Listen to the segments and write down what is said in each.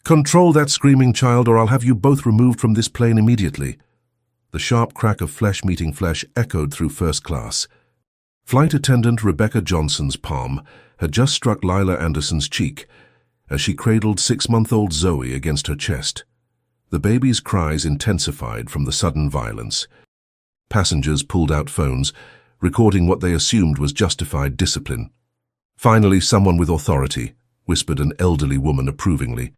Control that screaming child or I'll have you both removed from this plane immediately. The sharp crack of flesh meeting flesh echoed through first class. Flight attendant Rebecca Johnson's palm had just struck Lila Anderson's cheek as she cradled 6-month-old Zoe against her chest. The baby's cries intensified from the sudden violence. Passengers pulled out phones, recording what they assumed was justified discipline. Finally, someone with authority, whispered an elderly woman approvingly.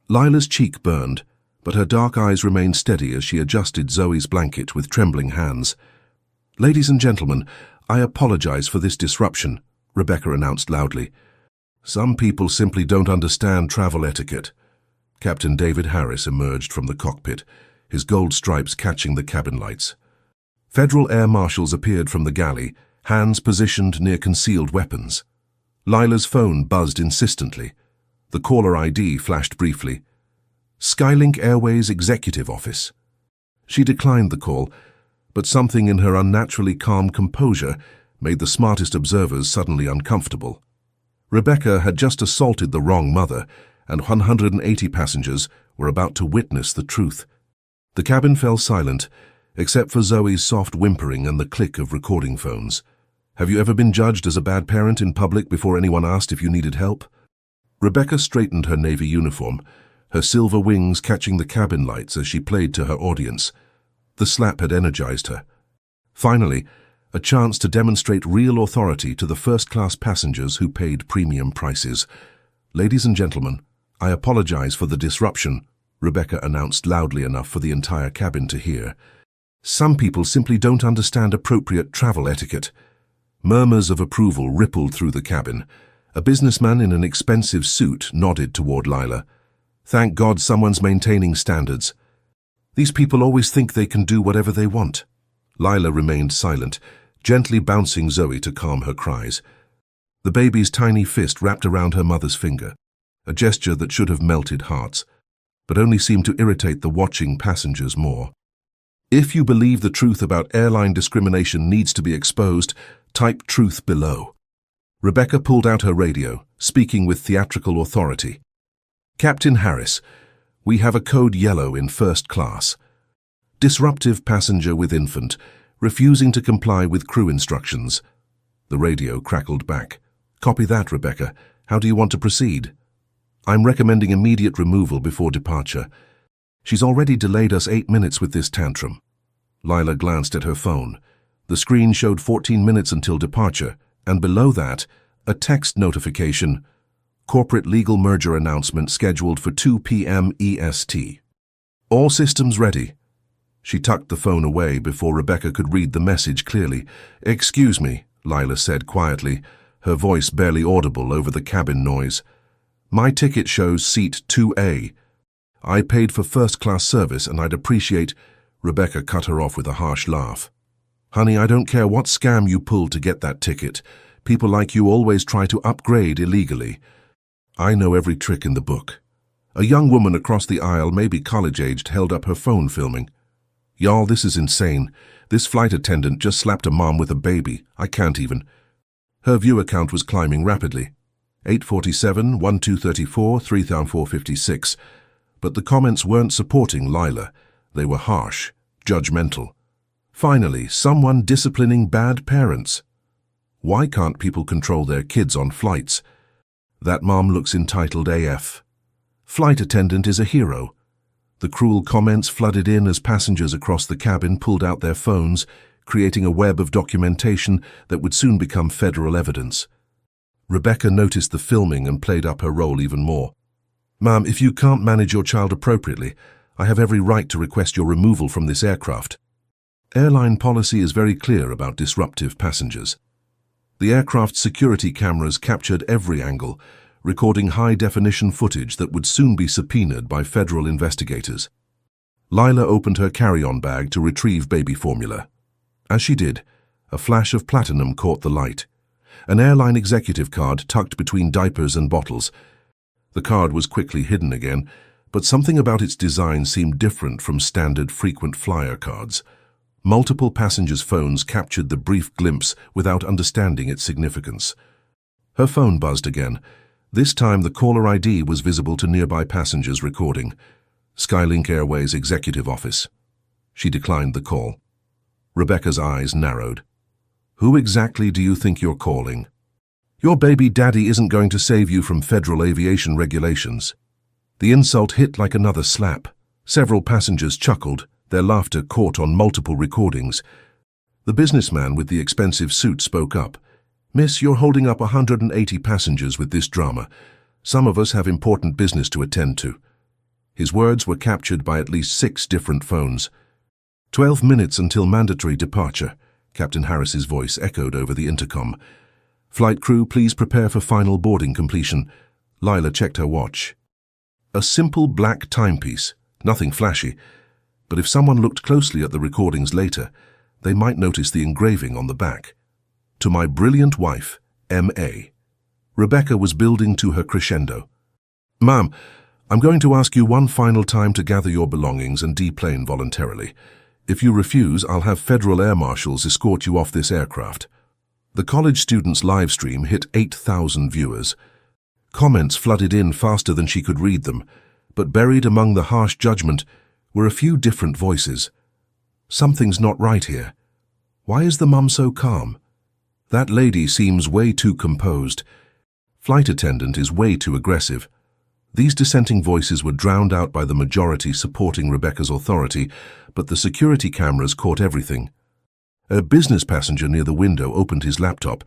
Lila's cheek burned, but her dark eyes remained steady as she adjusted Zoe's blanket with trembling hands. "Ladies and gentlemen, I apologize for this disruption," Rebecca announced loudly. "Some people simply don't understand travel etiquette." Captain David Harris emerged from the cockpit, his gold stripes catching the cabin lights. Federal air marshals appeared from the galley, hands positioned near concealed weapons. Lila's phone buzzed insistently. The caller ID flashed briefly. Skylink Airways Executive Office. She declined the call, but something in her unnaturally calm composure made the smartest observers suddenly uncomfortable. Rebecca had just assaulted the wrong mother, and 180 passengers were about to witness the truth. The cabin fell silent, except for Zoe's soft whimpering and the click of recording phones. "Have you ever been judged as a bad parent in public before anyone asked if you needed help?" Rebecca straightened her navy uniform, her silver wings catching the cabin lights as she played to her audience. The slap had energized her. Finally, a chance to demonstrate real authority to the first-class passengers who paid premium prices. "Ladies and gentlemen, I apologize for the disruption," Rebecca announced loudly enough for the entire cabin to hear. "Some people simply don't understand appropriate travel etiquette." Murmurs of approval rippled through the cabin. A businessman in an expensive suit nodded toward Lila. "Thank God someone's maintaining standards. These people always think they can do whatever they want." Lila remained silent, gently bouncing Zoe to calm her cries. The baby's tiny fist wrapped around her mother's finger, a gesture that should have melted hearts, but only seemed to irritate the watching passengers more. If you believe the truth about airline discrimination needs to be exposed, type truth below. Rebecca pulled out her radio, speaking with theatrical authority. "Captain Harris, we have a code yellow in first class. Disruptive passenger with infant, refusing to comply with crew instructions." The radio crackled back. "Copy that, Rebecca. How do you want to proceed?" "I'm recommending immediate removal before departure. She's already delayed us 8 minutes with this tantrum." Lila glanced at her phone. The screen showed 14 minutes until departure, and below that, a text notification. "Corporate legal merger announcement scheduled for 2 p.m. EST. All systems ready." She tucked the phone away before Rebecca could read the message clearly. "Excuse me," Lila said quietly, her voice barely audible over the cabin noise. "My ticket shows seat 2A. I paid for first-class service and I'd appreciate—" Rebecca cut her off with a harsh laugh. "Honey, I don't care what scam you pulled to get that ticket. People like you always try to upgrade illegally. I know every trick in the book." A young woman across the aisle, maybe college-aged, held up her phone filming. "Y'all, this is insane. This flight attendant just slapped a mom with a baby. I can't even." Her viewer count was climbing rapidly. 847, 1234, 3456. But the comments weren't supporting Lila. They were harsh, judgmental. Finally, someone disciplining bad parents. Why can't people control their kids on flights? That mom looks entitled AF. Flight attendant is a hero. The cruel comments flooded in as passengers across the cabin pulled out their phones, creating a web of documentation that would soon become federal evidence. Rebecca noticed the filming and played up her role even more. "Ma'am, if you can't manage your child appropriately, I have every right to request your removal from this aircraft." Airline policy is very clear about disruptive passengers. The aircraft's security cameras captured every angle, recording high-definition footage that would soon be subpoenaed by federal investigators. Lila opened her carry-on bag to retrieve baby formula. As she did, a flash of platinum caught the light. An airline executive card tucked between diapers and bottles. The card was quickly hidden again, but something about its design seemed different from standard frequent flyer cards. Multiple passengers' phones captured the brief glimpse without understanding its significance. Her phone buzzed again, This time the caller ID was visible to nearby passengers recording. Skylink Airways executive office. She declined the call. Rebecca's eyes narrowed. Who exactly do you think you're calling? Your baby daddy isn't going to save you from federal aviation regulations. The insult hit like another slap. Several passengers chuckled, their laughter caught on multiple recordings. The businessman with the expensive suit spoke up. Miss, you're holding up 180 passengers with this drama. Some of us have important business to attend to. His words were captured by at least 6 different phones. 12 minutes until mandatory departure, Captain Harris's voice echoed over the intercom. Flight crew, please prepare for final boarding completion. Lila checked her watch. A simple black timepiece, nothing flashy, but if someone looked closely at the recordings later, they might notice the engraving on the back. To my brilliant wife, M.A. Rebecca was building to her crescendo. Ma'am, I'm going to ask you one final time to gather your belongings and deplane voluntarily. If you refuse, I'll have federal air marshals escort you off this aircraft. The college student's live stream hit 8,000 viewers. Comments flooded in faster than she could read them, but buried among the harsh judgment were a few different voices. Something's not right here. Why is the mum so calm? That lady seems way too composed. Flight attendant is way too aggressive. These dissenting voices were drowned out by the majority supporting Rebecca's authority, but the security cameras caught everything. A business passenger near the window opened his laptop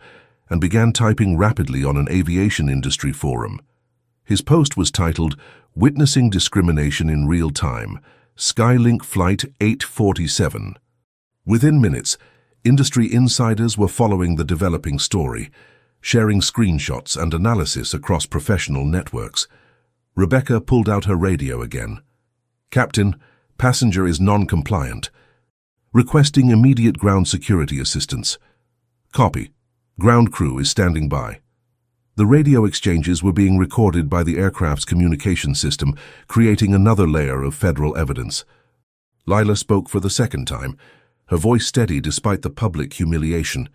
and began typing rapidly on an aviation industry forum. His post was titled, Witnessing Discrimination in Real Time, Skylink Flight 847. Within minutes, industry insiders were following the developing story, sharing screenshots and analysis across professional networks. Rebecca pulled out her radio again. Captain, passenger is non-compliant. Requesting immediate ground security assistance. Copy. Ground crew is standing by. The radio exchanges were being recorded by the aircraft's communication system, creating another layer of federal evidence. Lila spoke for the second time, her voice steady despite the public humiliation.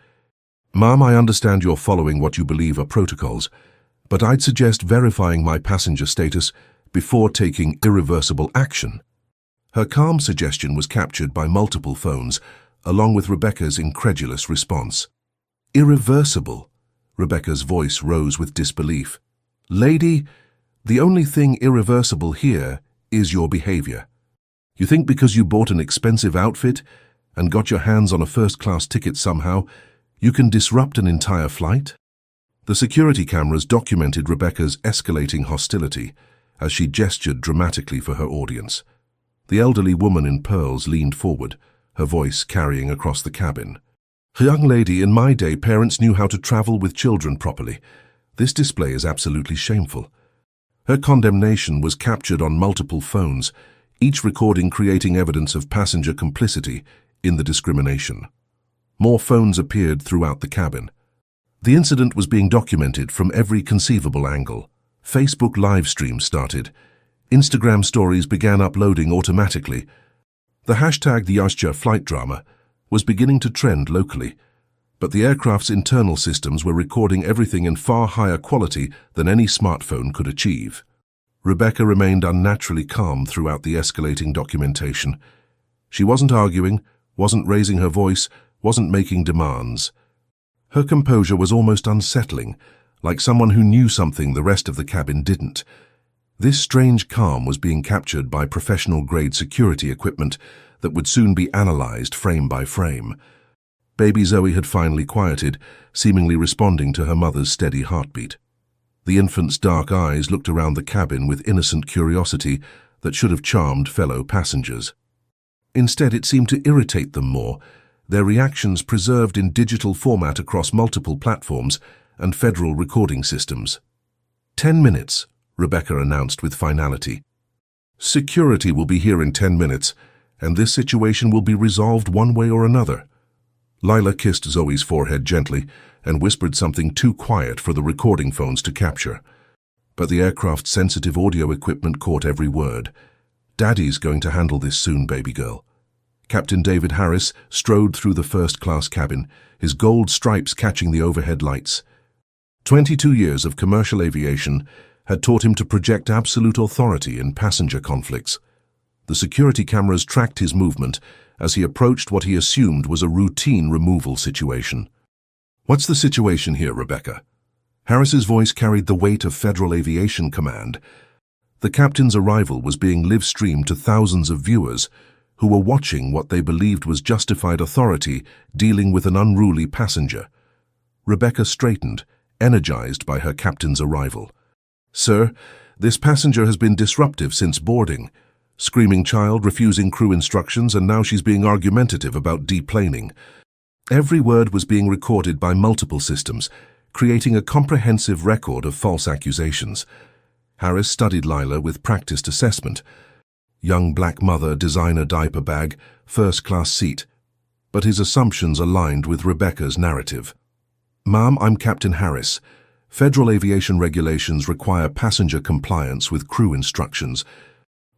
Ma'am, I understand you're following what you believe are protocols, but I'd suggest verifying my passenger status before taking irreversible action. Her calm suggestion was captured by multiple phones, along with Rebecca's incredulous response. Irreversible? Rebecca's voice rose with disbelief. Lady, the only thing irreversible here is your behavior. You think because you bought an expensive outfit and got your hands on a first-class ticket somehow, you can disrupt an entire flight? The security cameras documented Rebecca's escalating hostility as she gestured dramatically for her audience. The elderly woman in pearls leaned forward, her voice carrying across the cabin. Young lady, in my day, parents knew how to travel with children properly. This display is absolutely shameful. Her condemnation was captured on multiple phones, each recording creating evidence of passenger complicity in the discrimination. More phones appeared throughout the cabin. The incident was being documented from every conceivable angle. Facebook live streams started. Instagram stories began uploading automatically. The hashtag #TheYashcha flight drama was beginning to trend locally, but the aircraft's internal systems were recording everything in far higher quality than any smartphone could achieve. Rebecca remained unnaturally calm throughout the escalating documentation. She wasn't arguing, wasn't raising her voice, wasn't making demands. Her composure was almost unsettling, like someone who knew something the rest of the cabin didn't. This strange calm was being captured by professional-grade security equipment that would soon be analyzed frame by frame. Baby Zoe had finally quieted, seemingly responding to her mother's steady heartbeat. The infant's dark eyes looked around the cabin with innocent curiosity that should have charmed fellow passengers. Instead, it seemed to irritate them more, their reactions preserved in digital format across multiple platforms and federal recording systems. 10 minutes, Rebecca announced with finality. Security will be here in 10 minutes, and this situation will be resolved one way or another. Lila kissed Zoe's forehead gently and whispered something too quiet for the recording phones to capture. But the aircraft's sensitive audio equipment caught every word. Daddy's going to handle this soon, baby girl. Captain David Harris strode through the first-class cabin, his gold stripes catching the overhead lights. 22 years of commercial aviation had taught him to project absolute authority in passenger conflicts. The security cameras tracked his movement as he approached what he assumed was a routine removal situation. "What's the situation here, Rebecca?" Harris's voice carried the weight of Federal Aviation Command. The captain's arrival was being live-streamed to thousands of viewers who were watching what they believed was justified authority dealing with an unruly passenger. Rebecca straightened, energized by her captain's arrival. "Sir, this passenger has been disruptive since boarding. Screaming child, refusing crew instructions, and now she's being argumentative about deplaning." Every word was being recorded by multiple systems, creating a comprehensive record of false accusations. Harris studied Lila with practiced assessment. Young black mother, designer diaper bag, first-class seat. But his assumptions aligned with Rebecca's narrative. "Ma'am, I'm Captain Harris. Federal aviation regulations require passenger compliance with crew instructions."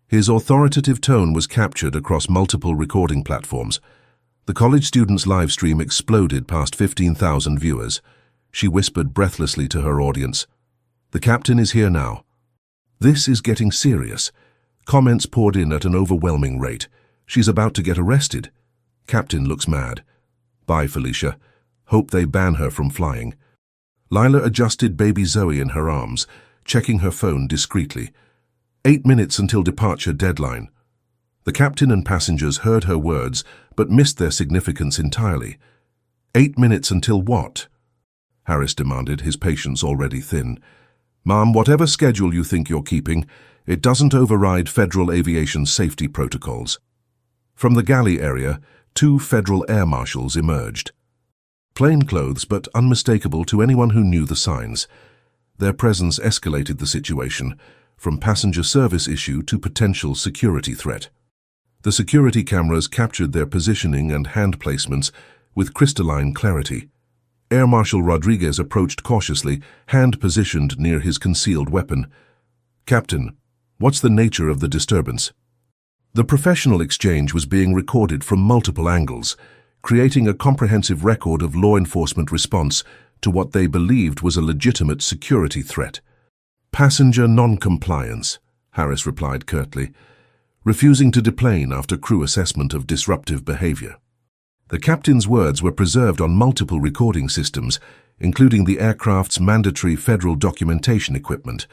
His authoritative tone was captured across multiple recording platforms. The college student's live stream exploded past 15,000 viewers. She whispered breathlessly to her audience, "The captain is here now." "This is getting serious." Comments poured in at an overwhelming rate. "She's about to get arrested." "Captain looks mad." "Bye, Felicia. Hope they ban her from flying." Lila adjusted baby Zoe in her arms, checking her phone discreetly. 8 minutes until departure deadline. The captain and passengers heard her words, but missed their significance entirely. 8 minutes until what? Harris demanded, his patience already thin. "Ma'am, whatever schedule you think you're keeping, it doesn't override federal aviation safety protocols." From the galley area, 2 federal air marshals emerged. Plainclothes, but unmistakable to anyone who knew the signs. Their presence escalated the situation, from passenger service issue to potential security threat. The security cameras captured their positioning and hand placements with crystalline clarity. Air Marshal Rodriguez approached cautiously, hand positioned near his concealed weapon. "Captain, what's the nature of the disturbance?" The professional exchange was being recorded from multiple angles, creating a comprehensive record of law enforcement response to what they believed was a legitimate security threat. "Passenger non-compliance," Harris replied curtly, refusing to deplane after crew assessment of disruptive behavior. The captain's words were preserved on multiple recording systems, including the aircraft's mandatory federal documentation equipment.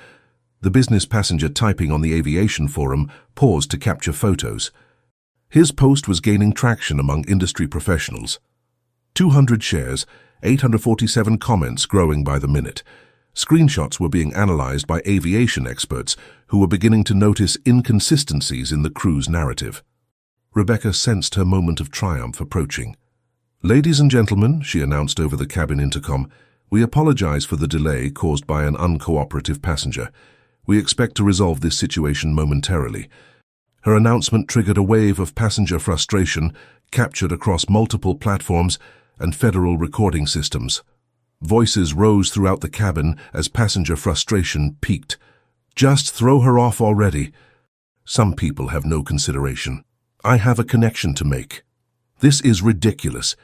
The business passenger typing on the aviation forum paused to capture photos. His post was gaining traction among industry professionals. 200 shares, 847 comments growing by the minute. Screenshots were being analyzed by aviation experts who were beginning to notice inconsistencies in the crew's narrative. Rebecca sensed her moment of triumph approaching. "Ladies and gentlemen," she announced over the cabin intercom, "we apologize for the delay caused by an uncooperative passenger. We expect to resolve this situation momentarily." Her announcement triggered a wave of passenger frustration captured across multiple platforms and federal recording systems. Voices rose throughout the cabin as passenger frustration peaked. "Just throw her off already. Some people have no consideration. I have a connection to make. This is ridiculous."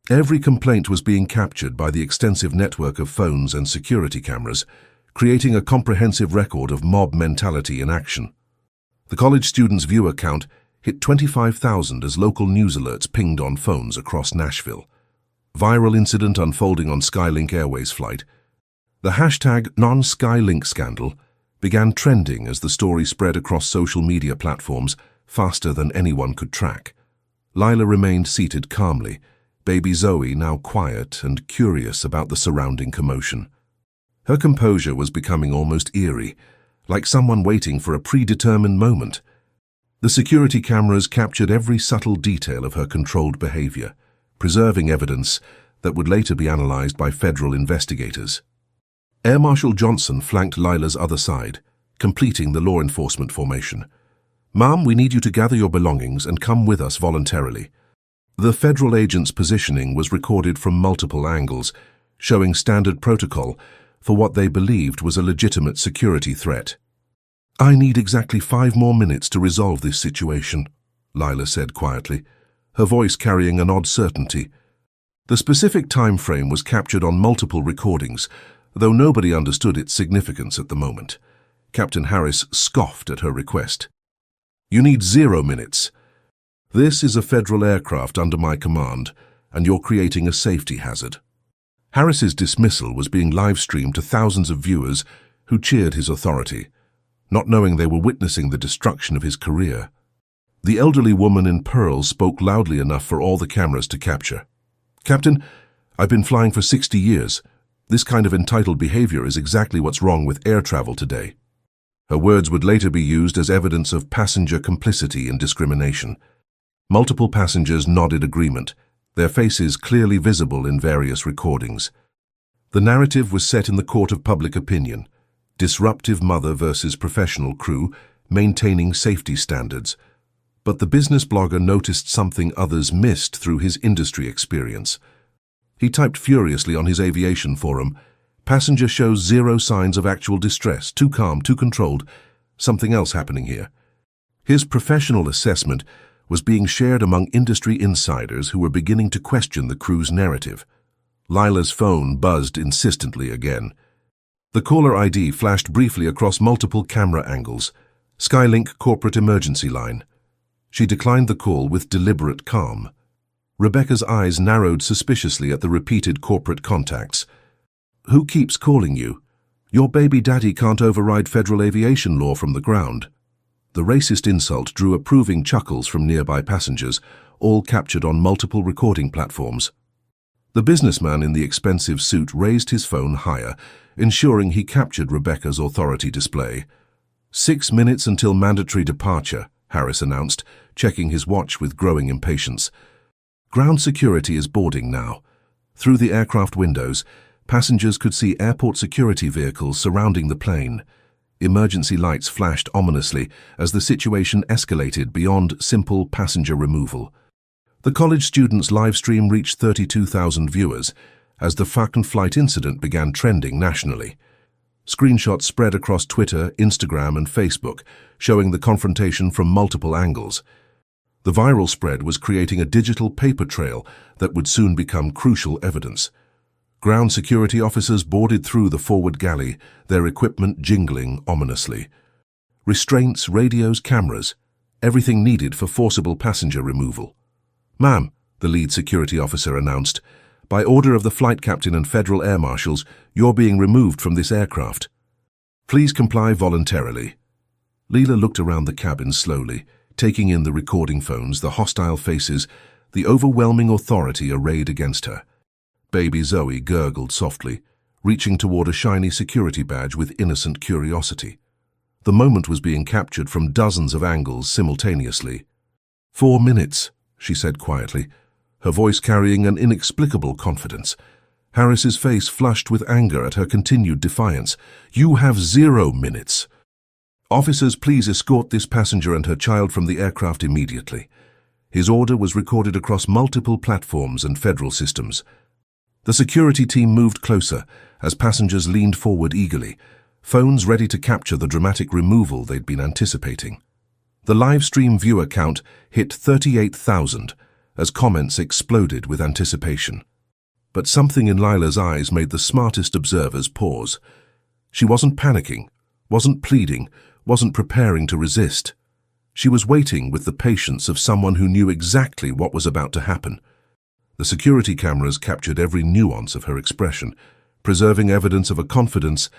Every complaint was being captured by the extensive network of phones and security cameras, creating a comprehensive record of mob mentality in action. The college students' viewer count hit 25,000 as local news alerts pinged on phones across Nashville. Viral incident unfolding on Skylink Airways flight. The hashtag #NonSkylink scandal began trending as the story spread across social media platforms faster than anyone could track. Lila remained seated calmly, baby Zoe now quiet and curious about the surrounding commotion. Her composure was becoming almost eerie, like someone waiting for a predetermined moment. The security cameras captured every subtle detail of her controlled behavior, preserving evidence that would later be analyzed by federal investigators. Air Marshal Johnson flanked Lila's other side, completing the law enforcement formation. "Ma'am, we need you to gather your belongings and come with us voluntarily." The federal agent's positioning was recorded from multiple angles, showing standard protocol for what they believed was a legitimate security threat. "I need exactly 5 more minutes to resolve this situation," Lila said quietly, her voice carrying an odd certainty. The specific time frame was captured on multiple recordings, though nobody understood its significance at the moment. Captain Harris scoffed at her request. "You need 0 minutes. This is a federal aircraft under my command, and you're creating a safety hazard." Harris's dismissal was being live-streamed to thousands of viewers who cheered his authority, not knowing they were witnessing the destruction of his career. The elderly woman in pearls spoke loudly enough for all the cameras to capture. "Captain, I've been flying for 60 years. This kind of entitled behavior is exactly what's wrong with air travel today." Her words would later be used as evidence of passenger complicity in discrimination. Multiple passengers nodded agreement, their faces clearly visible in various recordings. The narrative was set in the court of public opinion: disruptive mother versus professional crew, maintaining safety standards. But the business blogger noticed something others missed through his industry experience. He typed furiously on his aviation forum, "Passenger shows 0 signs of actual distress, too calm, too controlled, something else happening here." His professional assessment was being shared among industry insiders who were beginning to question the crew's narrative. Lila's phone buzzed insistently again. The caller ID flashed briefly across multiple camera angles. Skylink corporate emergency line. She declined the call with deliberate calm. Rebecca's eyes narrowed suspiciously at the repeated corporate contacts. "Who keeps calling you? Your baby daddy can't override federal aviation law from the ground." The racist insult drew approving chuckles from nearby passengers, all captured on multiple recording platforms. The businessman in the expensive suit raised his phone higher, ensuring he captured Rebecca's authority display. 6 minutes until mandatory departure, Harris announced, checking his watch with growing impatience. Ground security is boarding now. Through the aircraft windows, passengers could see airport security vehicles surrounding the plane. Emergency lights flashed ominously as the situation escalated beyond simple passenger removal. The college students' live stream reached 32,000 viewers as the fucking flight incident began trending nationally. Screenshots spread across Twitter, Instagram, and Facebook, showing the confrontation from multiple angles. The viral spread was creating a digital paper trail that would soon become crucial evidence. Ground security officers boarded through the forward galley, their equipment jingling ominously. Restraints, radios, cameras, everything needed for forcible passenger removal. "Ma'am," the lead security officer announced, "by order of the flight captain and federal air marshals, you're being removed from this aircraft. Please comply voluntarily." Leela looked around the cabin slowly, taking in the recording phones, the hostile faces, the overwhelming authority arrayed against her. Baby Zoe gurgled softly, reaching toward a shiny security badge with innocent curiosity. The moment was being captured from dozens of angles simultaneously. 4 minutes, she said quietly, her voice carrying an inexplicable confidence. Harris's face flushed with anger at her continued defiance. "You have 0 minutes. Officers, please escort this passenger and her child from the aircraft immediately." His order was recorded across multiple platforms and federal systems. The security team moved closer as passengers leaned forward eagerly, phones ready to capture the dramatic removal they'd been anticipating. The live stream viewer count hit 38,000 as comments exploded with anticipation. But something in Lila's eyes made the smartest observers pause. She wasn't panicking, wasn't pleading, wasn't preparing to resist. She was waiting with the patience of someone who knew exactly what was about to happen. The security cameras captured every nuance of her expression, preserving evidence of a confidence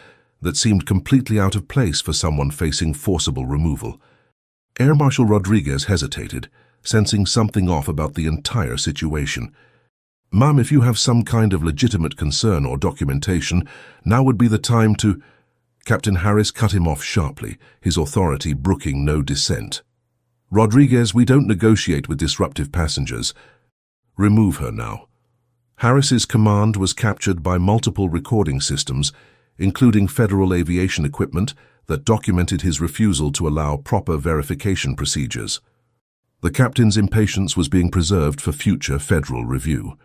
that seemed completely out of place for someone facing forcible removal. Air Marshal Rodriguez hesitated, sensing something off about the entire situation. "Ma'am, if you have some kind of legitimate concern or documentation, now would be the time to—" Captain Harris cut him off sharply, his authority brooking no dissent. "Rodriguez, we don't negotiate with disruptive passengers. Remove her now." Harris's command was captured by multiple recording systems, including federal aviation equipment that documented his refusal to allow proper verification procedures. The captain's impatience was being preserved for future federal review.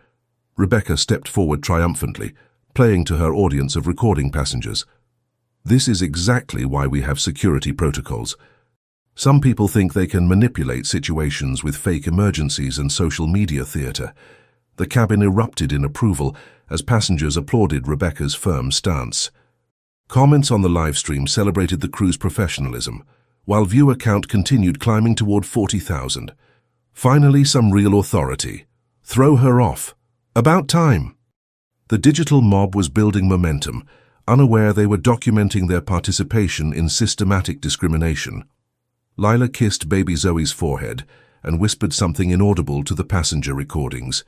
Rebecca stepped forward triumphantly, playing to her audience of recording passengers. "This is exactly why we have security protocols. Some people think they can manipulate situations with fake emergencies and social media theater. The cabin erupted in approval as passengers applauded Rebecca's firm stance. Comments on the live stream celebrated the crew's professionalism, while viewer count continued climbing toward 40,000. Finally, some real authority. Throw her off. About time. The digital mob was building momentum, unaware they were documenting their participation in systematic discrimination. Lila kissed baby Zoe's forehead and whispered something inaudible to the passenger recordings.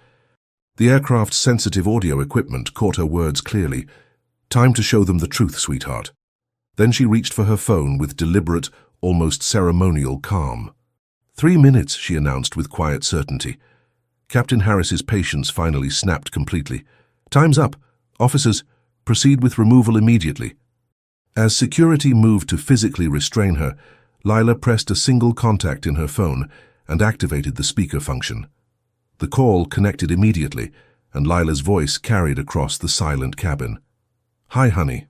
The aircraft's sensitive audio equipment caught her words clearly. Time to show them the truth, sweetheart. Then she reached for her phone with deliberate, almost ceremonial calm. 3 minutes, she announced with quiet certainty. Captain Harris's patience finally snapped completely. Time's up. Officers, proceed with removal immediately. As security moved to physically restrain her, Lila pressed a single contact in her phone and activated the speaker function. The call connected immediately, and Lila's voice carried across the silent cabin. "Hi, honey.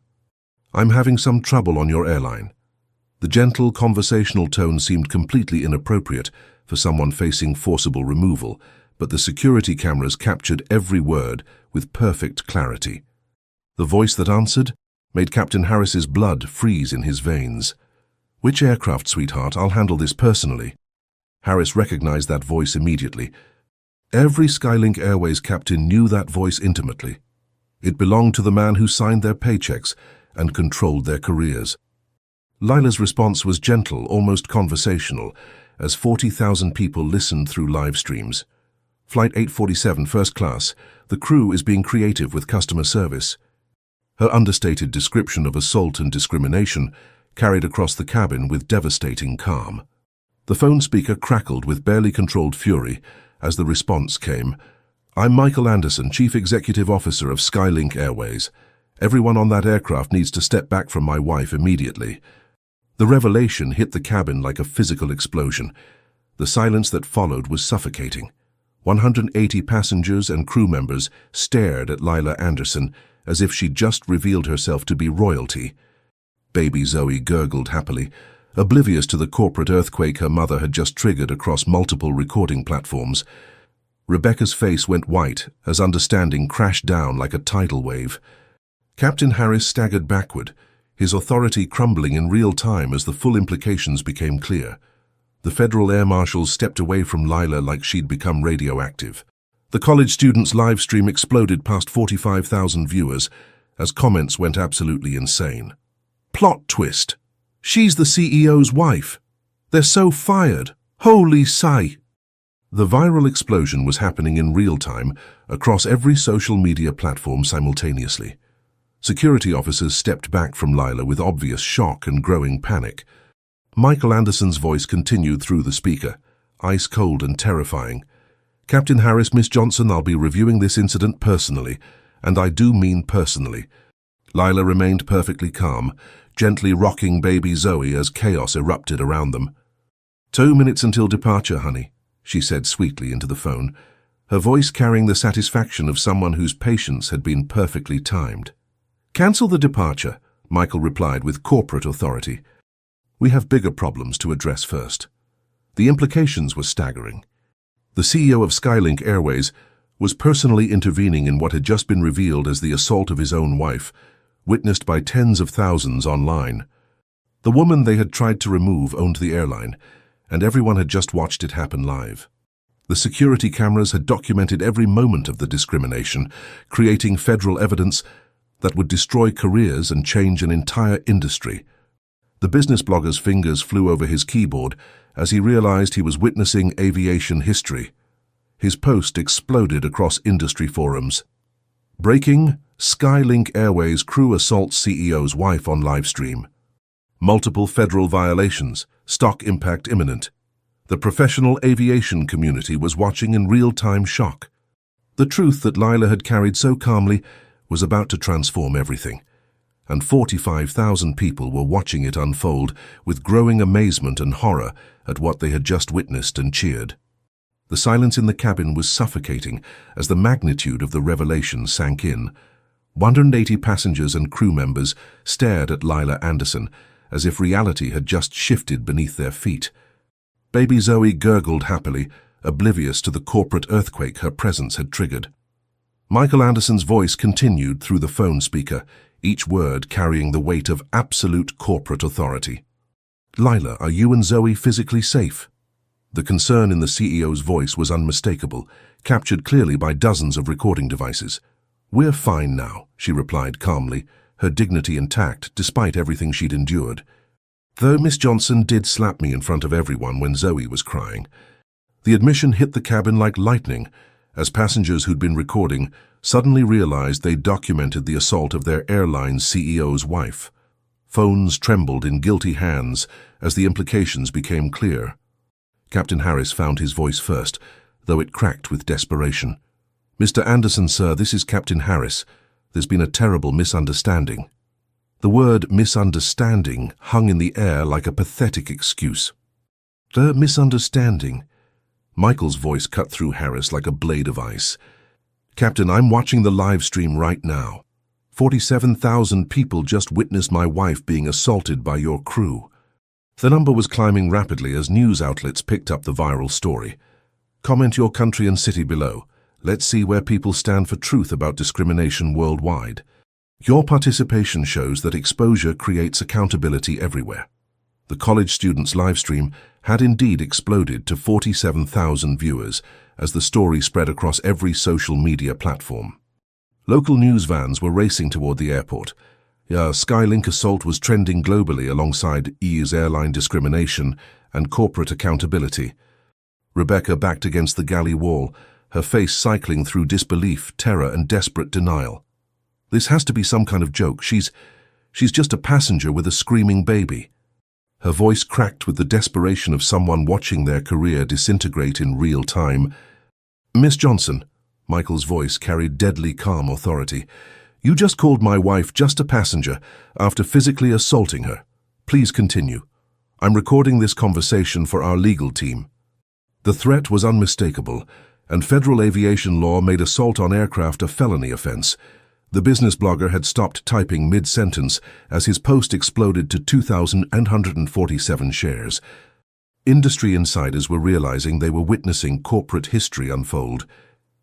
I'm having some trouble on your airline." The gentle, conversational tone seemed completely inappropriate for someone facing forcible removal, but the security cameras captured every word with perfect clarity. The voice that answered made Captain Harris's blood freeze in his veins. "Which aircraft, sweetheart? I'll handle this personally." Harris recognized that voice immediately. Every Skylink Airways captain knew that voice intimately. It belonged to the man who signed their paychecks and controlled their careers. Lila's response was gentle, almost conversational, as 40,000 people listened through live streams. "Flight 847, first class. The crew is being creative with customer service." Her understated description of assault and discrimination carried across the cabin with devastating calm. The phone speaker crackled with barely controlled fury as the response came. "I'm Michael Anderson, Chief Executive Officer of Skylink Airways. Everyone on that aircraft needs to step back from my wife immediately." The revelation hit the cabin like a physical explosion. The silence that followed was suffocating. 180 passengers and crew members stared at Lila Anderson as if she'd just revealed herself to be royalty. Baby Zoe gurgled happily, oblivious to the corporate earthquake her mother had just triggered across multiple recording platforms. Rebecca's face went white as understanding crashed down like a tidal wave. Captain Harris staggered backward, his authority crumbling in real time as the full implications became clear. The federal air marshals stepped away from Lila like she'd become radioactive. The college students' live stream exploded past 45,000 viewers as comments went absolutely insane. "Plot twist. She's the CEO's wife. They're so fired. Holy sigh." The viral explosion was happening in real time across every social media platform simultaneously. Security officers stepped back from Lila with obvious shock and growing panic. Michael Anderson's voice continued through the speaker, ice cold and terrifying. "Captain Harris, Miss Johnson, I'll be reviewing this incident personally, and I do mean personally." Lila remained perfectly calm, gently rocking baby Zoe as chaos erupted around them. 2 minutes until departure, honey," she said sweetly into the phone, her voice carrying the satisfaction of someone whose patience had been perfectly timed. "Cancel the departure," Michael replied with corporate authority. "We have bigger problems to address first." The implications were staggering. The CEO of Skylink Airways was personally intervening in what had just been revealed as the assault of his own wife, witnessed by tens of thousands online. The woman they had tried to remove owned the airline, and everyone had just watched it happen live. The security cameras had documented every moment of the discrimination, creating federal evidence that would destroy careers and change an entire industry. The business blogger's fingers flew over his keyboard as he realized he was witnessing aviation history. His post exploded across industry forums. Breaking: Skylink Airways crew assaults CEO's wife on livestream. Multiple federal violations, stock impact imminent. The professional aviation community was watching in real-time shock. The truth that Lila had carried so calmly was about to transform everything, and 45,000 people were watching it unfold with growing amazement and horror at what they had just witnessed and cheered. The silence in the cabin was suffocating as the magnitude of the revelation sank in. 180 passengers and crew members stared at Lila Anderson as if reality had just shifted beneath their feet. Baby Zoe gurgled happily, oblivious to the corporate earthquake her presence had triggered. Michael Anderson's voice continued through the phone speaker, each word carrying the weight of absolute corporate authority. "Lila, are you and Zoe physically safe?" The concern in the CEO's voice was unmistakable, captured clearly by dozens of recording devices. "We're fine now," she replied calmly, her dignity intact despite everything she'd endured. Though Miss Johnson did slap me in front of everyone when Zoe was crying. The admission hit the cabin like lightning, as passengers who'd been recording suddenly realized they'd documented the assault of their airline's CEO's wife. Phones trembled in guilty hands as the implications became clear. Captain Harris found his voice first, though it cracked with desperation. "Mr. Anderson, sir, this is Captain Harris. There's been a terrible misunderstanding." The word misunderstanding hung in the air like a pathetic excuse. "The misunderstanding?" Michael's voice cut through Harris like a blade of ice. "Captain, I'm watching the live stream right now. 47,000 people just witnessed my wife being assaulted by your crew." The number was climbing rapidly as news outlets picked up the viral story. Comment your country and city below. Let's see where people stand for truth about discrimination worldwide. Your participation shows that exposure creates accountability everywhere. The college students' livestream had indeed exploded to 47,000 viewers as the story spread across every social media platform. Local news vans were racing toward the airport. A Skylink assault was trending globally alongside EU's airline discrimination and corporate accountability. Rebecca backed against the galley wall, her face cycling through disbelief, terror, and desperate denial. "This has to be some kind of joke. She's just a passenger with a screaming baby." Her voice cracked with the desperation of someone watching their career disintegrate in real time. "Miss Johnson," Michael's voice carried deadly calm authority, "you just called my wife just a passenger after physically assaulting her. Please continue. I'm recording this conversation for our legal team." The threat was unmistakable, and federal aviation law made assault on aircraft a felony offense. The business blogger had stopped typing mid-sentence as his post exploded to 2,147 shares. Industry insiders were realizing they were witnessing corporate history unfold.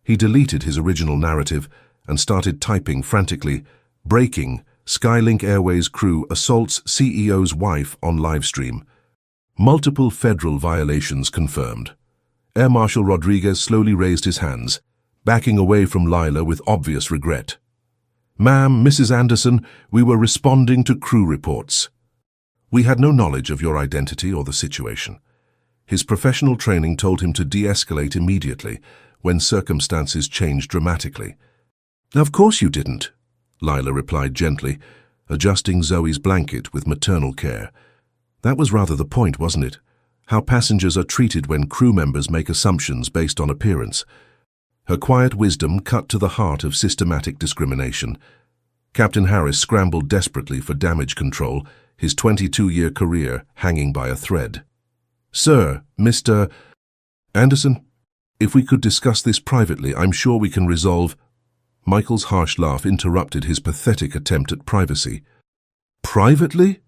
He deleted his original narrative and started typing frantically, "Breaking, Skylink Airways crew assaults CEO's wife on livestream. Multiple federal violations confirmed." Air Marshal Rodriguez slowly raised his hands, backing away from Lila with obvious regret. "Ma'am, Mrs. Anderson, we were responding to crew reports. We had no knowledge of your identity or the situation." His professional training told him to de-escalate immediately when circumstances changed dramatically. "Of course you didn't," Lila replied gently, adjusting Zoe's blanket with maternal care. That was rather the point, wasn't it? How passengers are treated when crew members make assumptions based on appearance. Her quiet wisdom cut to the heart of systematic discrimination. Captain Harris scrambled desperately for damage control, his 22-year career hanging by a thread. "Sir, Mr. Anderson, if we could discuss this privately, I'm sure we can resolve—" Michael's harsh laugh interrupted his pathetic attempt at privacy. "Privately?"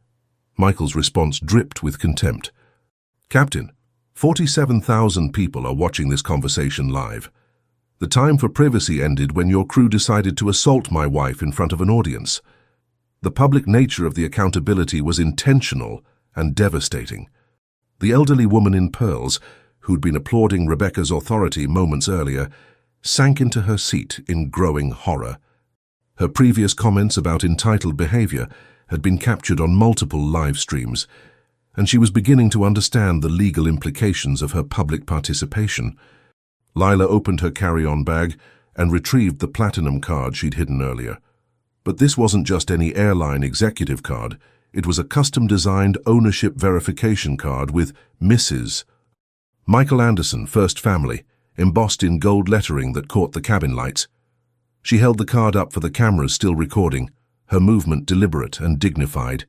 Michael's response dripped with contempt. "Captain, 47,000 people are watching this conversation live. The time for privacy ended when your crew decided to assault my wife in front of an audience. The public nature of the accountability was intentional and devastating." The elderly woman in pearls, who'd been applauding Rebecca's authority moments earlier, sank into her seat in growing horror. Her previous comments about entitled behavior had been captured on multiple live streams, and she was beginning to understand the legal implications of her public participation. Lila opened her carry-on bag and retrieved the platinum card she'd hidden earlier. But this wasn't just any airline executive card. It was a custom-designed ownership verification card with Mrs. Michael Anderson, First Family, embossed in gold lettering that caught the cabin lights. She held the card up for the cameras still recording, her movement deliberate and dignified.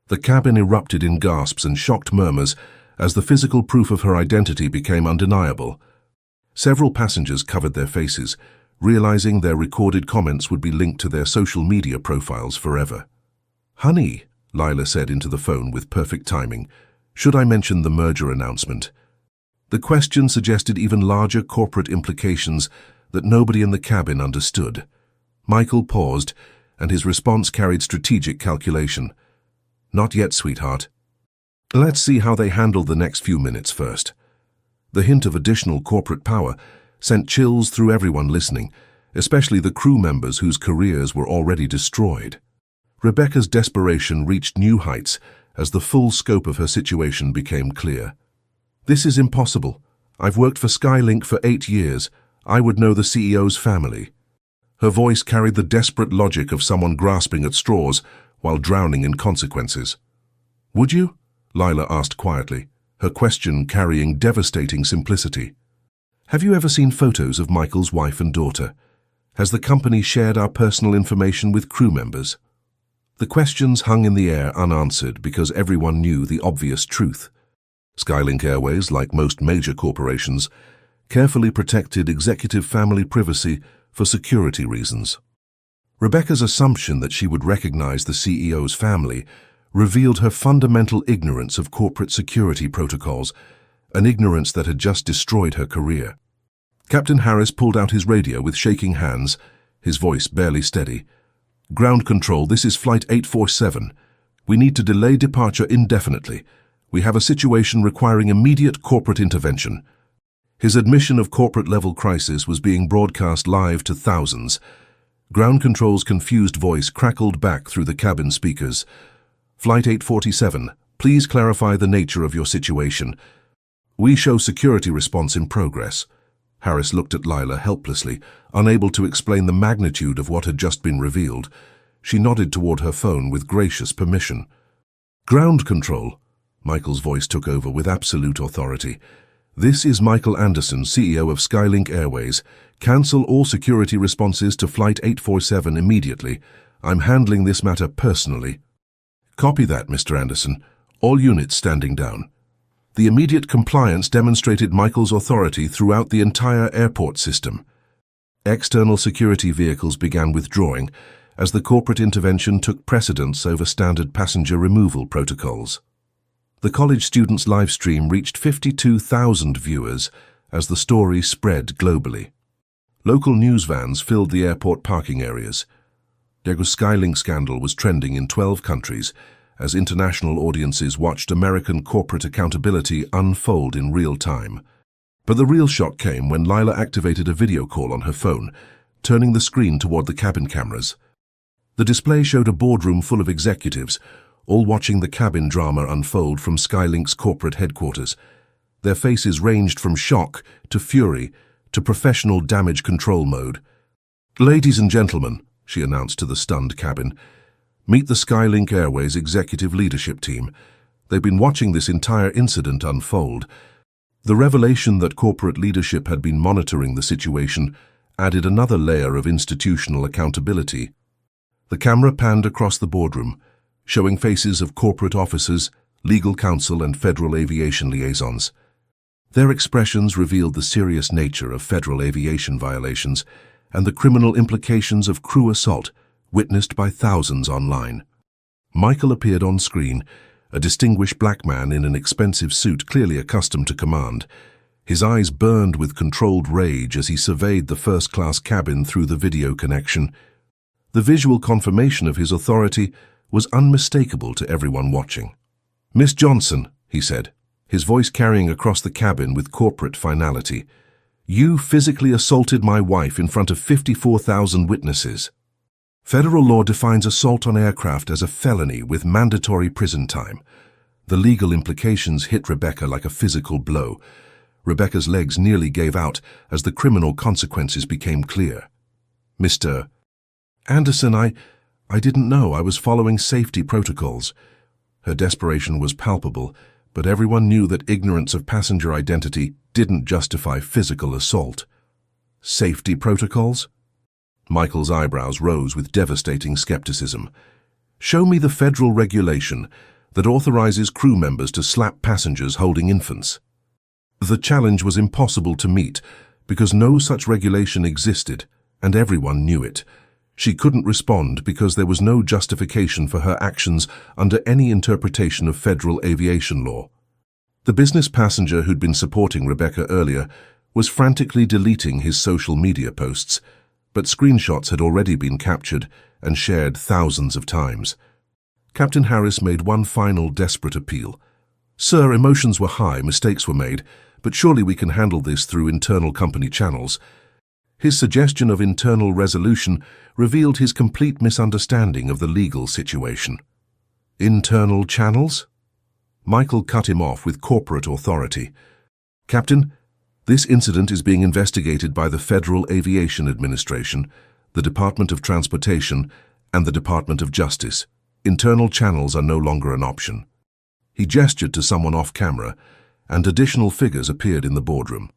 The cabin erupted in gasps and shocked murmurs as the physical proof of her identity became undeniable. Several passengers covered their faces, realizing their recorded comments would be linked to their social media profiles forever. "Honey," Lila said into the phone with perfect timing, "should I mention the merger announcement?" The question suggested even larger corporate implications that nobody in the cabin understood. Michael paused, and his response carried strategic calculation. "Not yet, sweetheart. Let's see how they handle the next few minutes first." The hint of additional corporate power sent chills through everyone listening, especially the crew members whose careers were already destroyed. Rebecca's desperation reached new heights as the full scope of her situation became clear. "This is impossible. I've worked for Skylink for 8 years. I would know the CEO's family." Her voice carried the desperate logic of someone grasping at straws while drowning in consequences. "Would you?" Lila asked quietly, her question carrying devastating simplicity. "Have you ever seen photos of Michael's wife and daughter? Has the company shared our personal information with crew members?" The questions hung in the air unanswered because everyone knew the obvious truth. Skylink Airways, like most major corporations, carefully protected executive family privacy for security reasons. Rebecca's assumption that she would recognize the CEO's family revealed her fundamental ignorance of corporate security protocols, an ignorance that had just destroyed her career. Captain Harris pulled out his radio with shaking hands, his voice barely steady. "Ground control, this is Flight 847. We need to delay departure indefinitely. We have a situation requiring immediate corporate intervention." His admission of corporate-level crisis was being broadcast live to thousands. Ground control's confused voice crackled back through the cabin speakers. "Flight 847, please clarify the nature of your situation. We show security response in progress." Harris looked at Lila helplessly, unable to explain the magnitude of what had just been revealed. She nodded toward her phone with gracious permission. "Ground control," Michael's voice took over with absolute authority. "This is Michael Anderson, CEO of Skylink Airways. Cancel all security responses to Flight 847 immediately. I'm handling this matter personally." "Copy that, Mr. Anderson. All units standing down." The immediate compliance demonstrated Michael's authority throughout the entire airport system. External security vehicles began withdrawing as the corporate intervention took precedence over standard passenger removal protocols. The college students' live stream reached 52,000 viewers as the story spread globally. Local news vans filled the airport parking areas. The Skylink scandal was trending in 12 countries as international audiences watched American corporate accountability unfold in real time. But the real shock came when Lila activated a video call on her phone, turning the screen toward the cabin cameras. The display showed a boardroom full of executives, all watching the cabin drama unfold from Skylink's corporate headquarters. Their faces ranged from shock to fury to professional damage control mode. "Ladies and gentlemen," she announced to the stunned cabin, "meet the Skylink Airways executive leadership team. They've been watching this entire incident unfold." The revelation that corporate leadership had been monitoring the situation added another layer of institutional accountability. The camera panned across the boardroom, showing faces of corporate officers, legal counsel, and federal aviation liaisons. Their expressions revealed the serious nature of federal aviation violations and the criminal implications of crew assault witnessed by thousands online. Michael appeared on screen, a distinguished black man in an expensive suit clearly accustomed to command. His eyes burned with controlled rage as he surveyed the first-class cabin through the video connection. The visual confirmation of his authority was unmistakable to everyone watching. "Miss Johnson," he said, his voice carrying across the cabin with corporate finality, "you physically assaulted my wife in front of 54,000 witnesses. Federal law defines assault on aircraft as a felony with mandatory prison time." The legal implications hit Rebecca like a physical blow. Rebecca's legs nearly gave out as the criminal consequences became clear. "Mr. Anderson, I didn't know. I was following safety protocols." Her desperation was palpable, but everyone knew that ignorance of passenger identity didn't justify physical assault. "Safety protocols?" Michael's eyebrows rose with devastating skepticism. "Show me the federal regulation that authorizes crew members to slap passengers holding infants." The challenge was impossible to meet because no such regulation existed, and everyone knew it. She couldn't respond because there was no justification for her actions under any interpretation of federal aviation law. The business passenger who'd been supporting Rebecca earlier was frantically deleting his social media posts, but screenshots had already been captured and shared thousands of times. Captain Harris made one final desperate appeal. "Sir, emotions were high, mistakes were made, but surely we can handle this through internal company channels." His suggestion of internal resolution revealed his complete misunderstanding of the legal situation. Internal channels? Michael cut him off with corporate authority. "Captain, this incident is being investigated by the Federal Aviation Administration, the Department of Transportation, and the Department of Justice. Internal channels are no longer an option." He gestured to someone off camera, and additional figures appeared in the boardroom.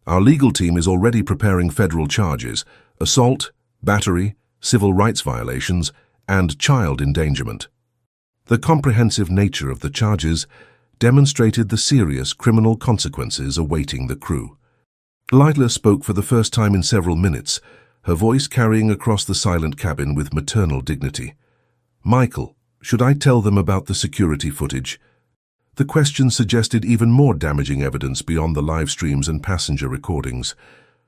"Our legal team is already preparing federal charges: assault, battery, civil rights violations, and child endangerment." The comprehensive nature of the charges demonstrated the serious criminal consequences awaiting the crew. Lila spoke for the first time in several minutes, her voice carrying across the silent cabin with maternal dignity. "Michael, should I tell them about the security footage?" The question suggested even more damaging evidence beyond the live streams and passenger recordings.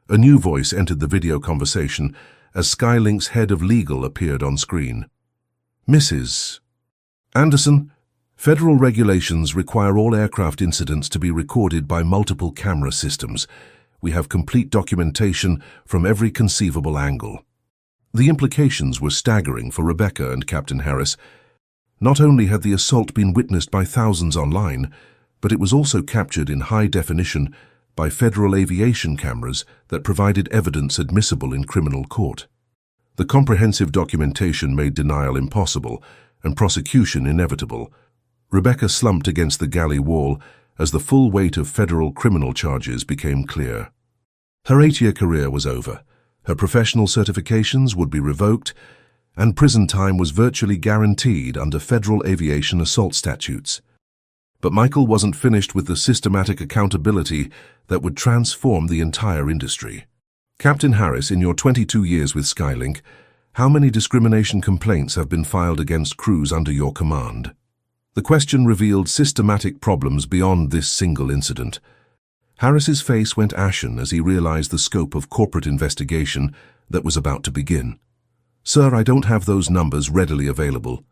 A new voice entered the video conversation as Skylink's head of legal appeared on screen. "Mrs. Anderson, federal regulations require all aircraft incidents to be recorded by multiple camera systems. We have complete documentation from every conceivable angle." The implications were staggering for Rebecca and Captain Harris. Not only had the assault been witnessed by thousands online, but it was also captured in high definition by federal aviation cameras that provided evidence admissible in criminal court. The comprehensive documentation made denial impossible and prosecution inevitable. Rebecca slumped against the galley wall as the full weight of federal criminal charges became clear. Her 8-year career was over. Her professional certifications would be revoked, and prison time was virtually guaranteed under federal aviation assault statutes. But Michael wasn't finished with the systematic accountability that would transform the entire industry. "Captain Harris, in your 22 years with Skylink, how many discrimination complaints have been filed against crews under your command?" The question revealed systematic problems beyond this single incident. Harris's face went ashen as he realized the scope of corporate investigation that was about to begin. "Sir, I don't have those numbers readily available."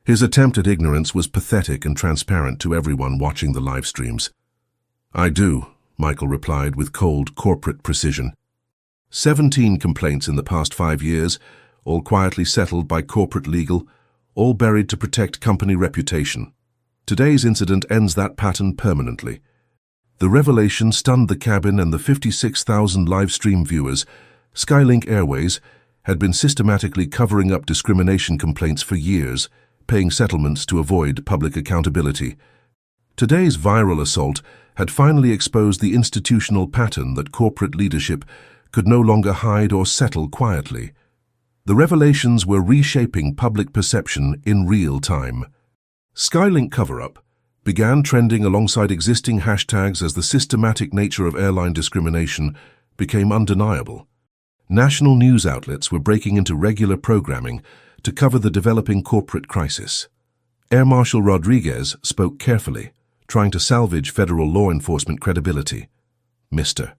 His attempt at ignorance was pathetic and transparent to everyone watching the live streams. "I do," Michael replied with cold corporate precision. 17 complaints in the past 5 years, all quietly settled by corporate legal, all buried to protect company reputation. Today's incident ends that pattern permanently. The revelation stunned the cabin and the 56,000 live stream viewers. Skylink Airways had been systematically covering up discrimination complaints for years, paying settlements to avoid public accountability. Today's viral assault had finally exposed the institutional pattern that corporate leadership could no longer hide or settle quietly. The revelations were reshaping public perception in real time. Skylink cover-up began trending alongside existing hashtags as the systematic nature of airline discrimination became undeniable. National news outlets were breaking into regular programming to cover the developing corporate crisis. Air Marshal Rodriguez spoke carefully, trying to salvage federal law enforcement credibility. "Mr.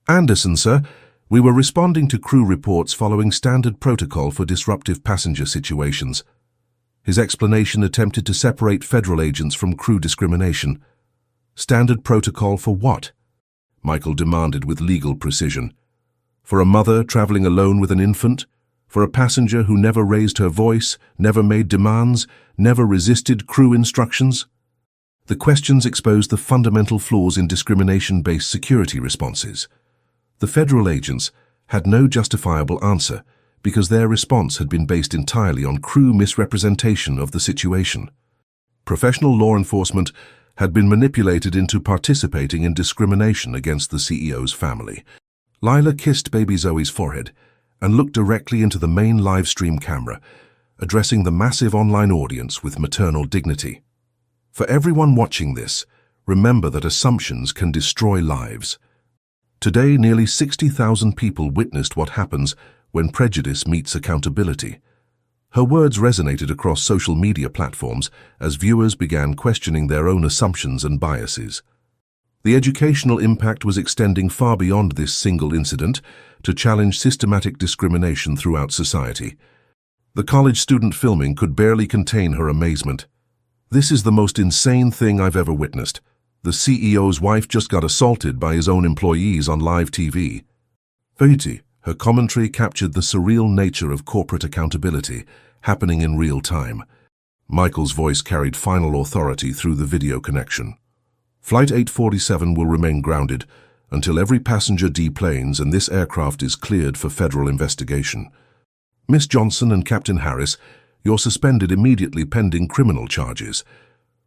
Anderson, sir, we were responding to crew reports following standard protocol for disruptive passenger situations." His explanation attempted to separate federal agents from crew discrimination. "Standard protocol for what?" Michael demanded with legal precision. "For a mother traveling alone with an infant? For a passenger who never raised her voice, never made demands, never resisted crew instructions?" The questions exposed the fundamental flaws in discrimination-based security responses. The federal agents had no justifiable answer because their response had been based entirely on crew misrepresentation of the situation. Professional law enforcement had been manipulated into participating in discrimination against the CEO's family. Lila kissed baby Zoe's forehead and looked directly into the main live stream camera, addressing the massive online audience with maternal dignity. "For everyone watching this, remember that assumptions can destroy lives. Today, nearly 60,000 people witnessed what happens when prejudice meets accountability. Her words resonated across social media platforms as viewers began questioning their own assumptions and biases. The educational impact was extending far beyond this single incident to challenge systematic discrimination throughout society. The college student filming could barely contain her amazement. "This is the most insane thing I've ever witnessed. The CEO's wife just got assaulted by his own employees on live TV." Verity, her commentary captured the surreal nature of corporate accountability happening in real time. Michael's voice carried final authority through the video connection. "Flight 847 will remain grounded until every passenger deplanes and this aircraft is cleared for federal investigation. Miss Johnson and Captain Harris, you're suspended immediately pending criminal charges."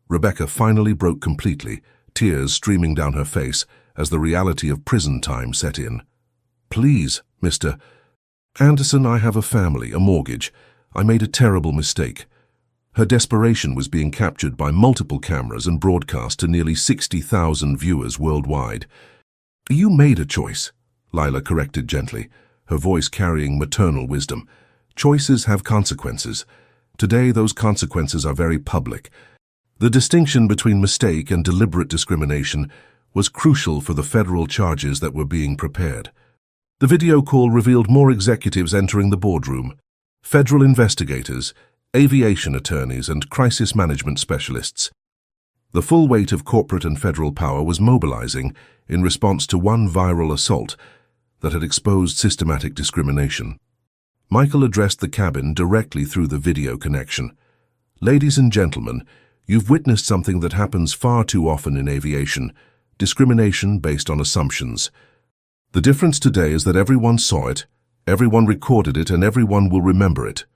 Rebecca finally broke completely, tears streaming down her face as the reality of prison time set in. "Please, Mr. Anderson, I have a family, a mortgage. I made a terrible mistake." Her desperation was being captured by multiple cameras and broadcast to nearly 60,000 viewers worldwide. "You made a choice," Lila corrected gently, her voice carrying maternal wisdom. "Choices have consequences. Today, those consequences are very public." The distinction between mistake and deliberate discrimination was crucial for the federal charges that were being prepared. The video call revealed more executives entering the boardroom: federal investigators, aviation attorneys, and crisis management specialists. The full weight of corporate and federal power was mobilizing in response to one viral assault that had exposed systematic discrimination. Michael addressed the cabin directly through the video connection. "Ladies and gentlemen, you've witnessed something that happens far too often in aviation: discrimination based on assumptions. The difference today is that everyone saw it, everyone recorded it, and everyone will remember it."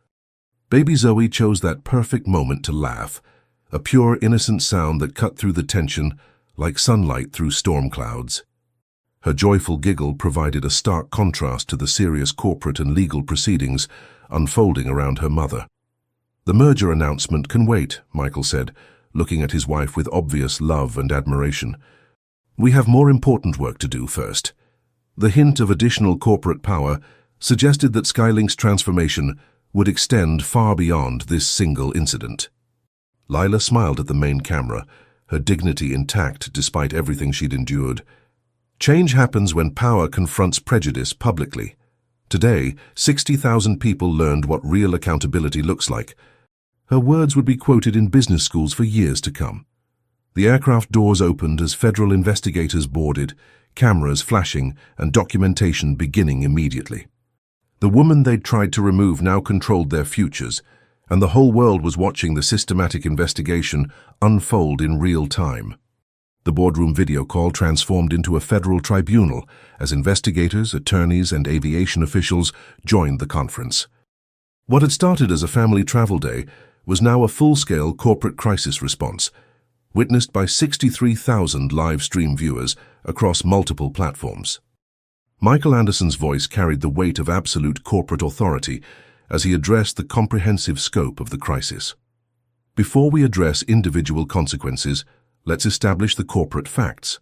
Baby Zoe chose that perfect moment to laugh, a pure, innocent sound that cut through the tension like sunlight through storm clouds. Her joyful giggle provided a stark contrast to the serious corporate and legal proceedings unfolding around her mother. "The merger announcement can wait," Michael said, looking at his wife with obvious love and admiration. "We have more important work to do first." The hint of additional corporate power suggested that Skylink's transformation would extend far beyond this single incident. Lila smiled at the main camera, her dignity intact despite everything she'd endured. Change happens when power confronts prejudice publicly. Today, 60,000 people learned what real accountability looks like. Her words would be quoted in business schools for years to come. The aircraft doors opened as federal investigators boarded, cameras flashing and documentation beginning immediately. The woman they'd tried to remove now controlled their futures, and the whole world was watching the systematic investigation unfold in real time. The boardroom video call transformed into a federal tribunal as investigators, attorneys, and aviation officials joined the conference. What had started as a family travel day was now a full-scale corporate crisis response, witnessed by 63,000 live stream viewers across multiple platforms. Michael Anderson's voice carried the weight of absolute corporate authority as he addressed the comprehensive scope of the crisis. "Before we address individual consequences, let's establish the corporate facts.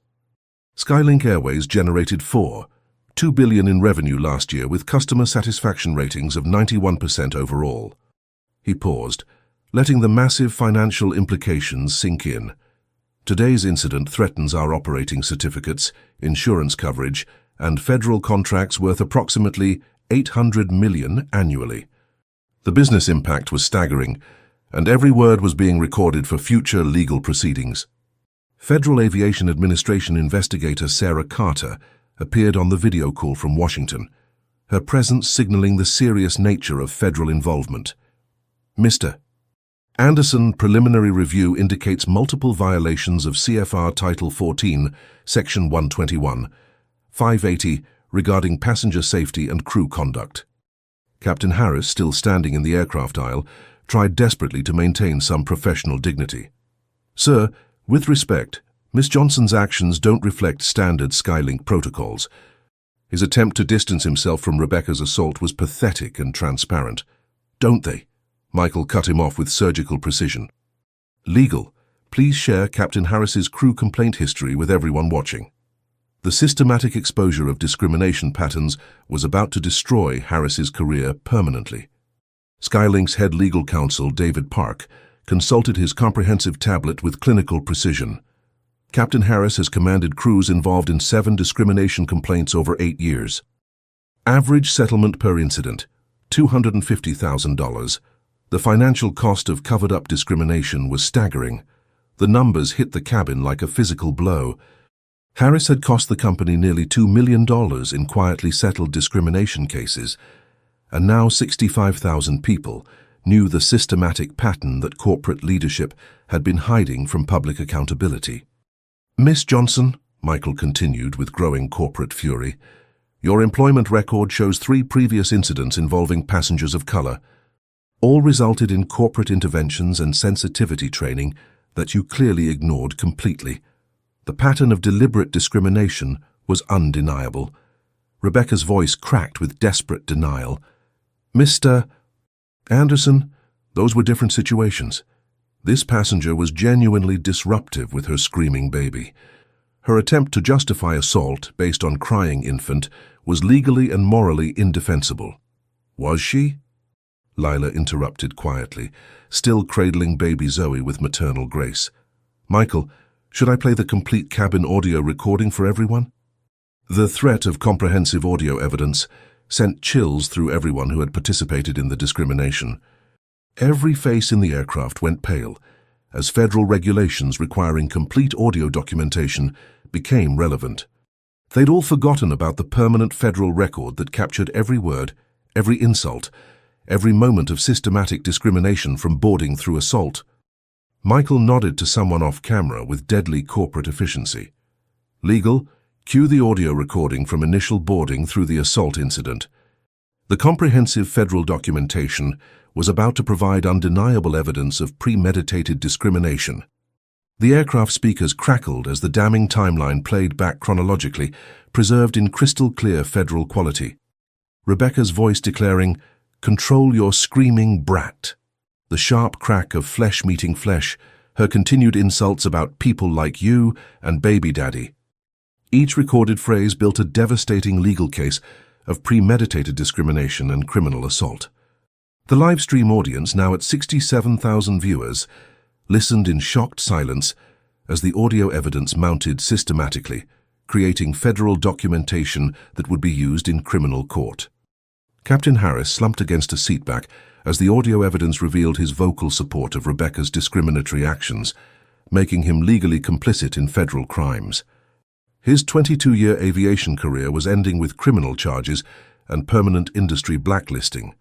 Skylink Airways generated $2 billion in revenue last year with customer satisfaction ratings of 91% overall." He paused, letting the massive financial implications sink in. "Today's incident threatens our operating certificates, insurance coverage, and federal contracts worth approximately $800 million annually." The business impact was staggering, and every word was being recorded for future legal proceedings. Federal Aviation Administration investigator Sarah Carter appeared on the video call from Washington, her presence signaling the serious nature of federal involvement. "Mr. Anderson, preliminary review indicates multiple violations of CFR Title 14, Section 121, 580, regarding passenger safety and crew conduct." Captain Harris, still standing in the aircraft aisle, tried desperately to maintain some professional dignity. "Sir, with respect, Miss Johnson's actions don't reflect standard Skylink protocols." His attempt to distance himself from Rebecca's assault was pathetic and transparent. "Don't they?" Michael cut him off with surgical precision. "Legal. Please share Captain Harris's crew complaint history with everyone watching." The systematic exposure of discrimination patterns was about to destroy Harris's career permanently. Skylink's head legal counsel, David Park, consulted his comprehensive tablet with clinical precision. Captain Harris has commanded crews involved in 7 discrimination complaints over 8 years. Average settlement per incident, $250,000. The financial cost of covered-up discrimination was staggering. The numbers hit the cabin like a physical blow. Harris had cost the company nearly $2 million in quietly settled discrimination cases, and now 65,000 people knew the systematic pattern that corporate leadership had been hiding from public accountability. "Miss Johnson," Michael continued with growing corporate fury, "your employment record shows 3 previous incidents involving passengers of color. All resulted in corporate interventions and sensitivity training that you clearly ignored completely. The pattern of deliberate discrimination was undeniable." Rebecca's voice cracked with desperate denial. "Mr. Anderson, those were different situations. This passenger was genuinely disruptive with her screaming baby. Her attempt to justify assault based on crying infant was legally and morally indefensible." "Was she?" Lila interrupted quietly, still cradling baby Zoe with maternal grace. "Michael, should I play the complete cabin audio recording for everyone?" The threat of comprehensive audio evidence sent chills through everyone who had participated in the discrimination. Every face in the aircraft went pale as federal regulations requiring complete audio documentation became relevant. They'd all forgotten about the permanent federal record that captured every word, every insult, every moment of systematic discrimination from boarding through assault. Michael nodded to someone off camera with deadly corporate efficiency. "Legal, cue the audio recording from initial boarding through the assault incident." The comprehensive federal documentation was about to provide undeniable evidence of premeditated discrimination. The aircraft speakers crackled as the damning timeline played back chronologically, preserved in crystal-clear federal quality. Rebecca's voice declaring, "Control your screaming brat." The sharp crack of flesh meeting flesh, her continued insults about people like you and baby daddy. Each recorded phrase built a devastating legal case of premeditated discrimination and criminal assault. The live stream audience, now at 67,000 viewers, listened in shocked silence as the audio evidence mounted systematically, creating federal documentation that would be used in criminal court. Captain Harris slumped against a seatback as the audio evidence revealed his vocal support of Rebecca's discriminatory actions, making him legally complicit in federal crimes. His 22-year aviation career was ending with criminal charges and permanent industry blacklisting.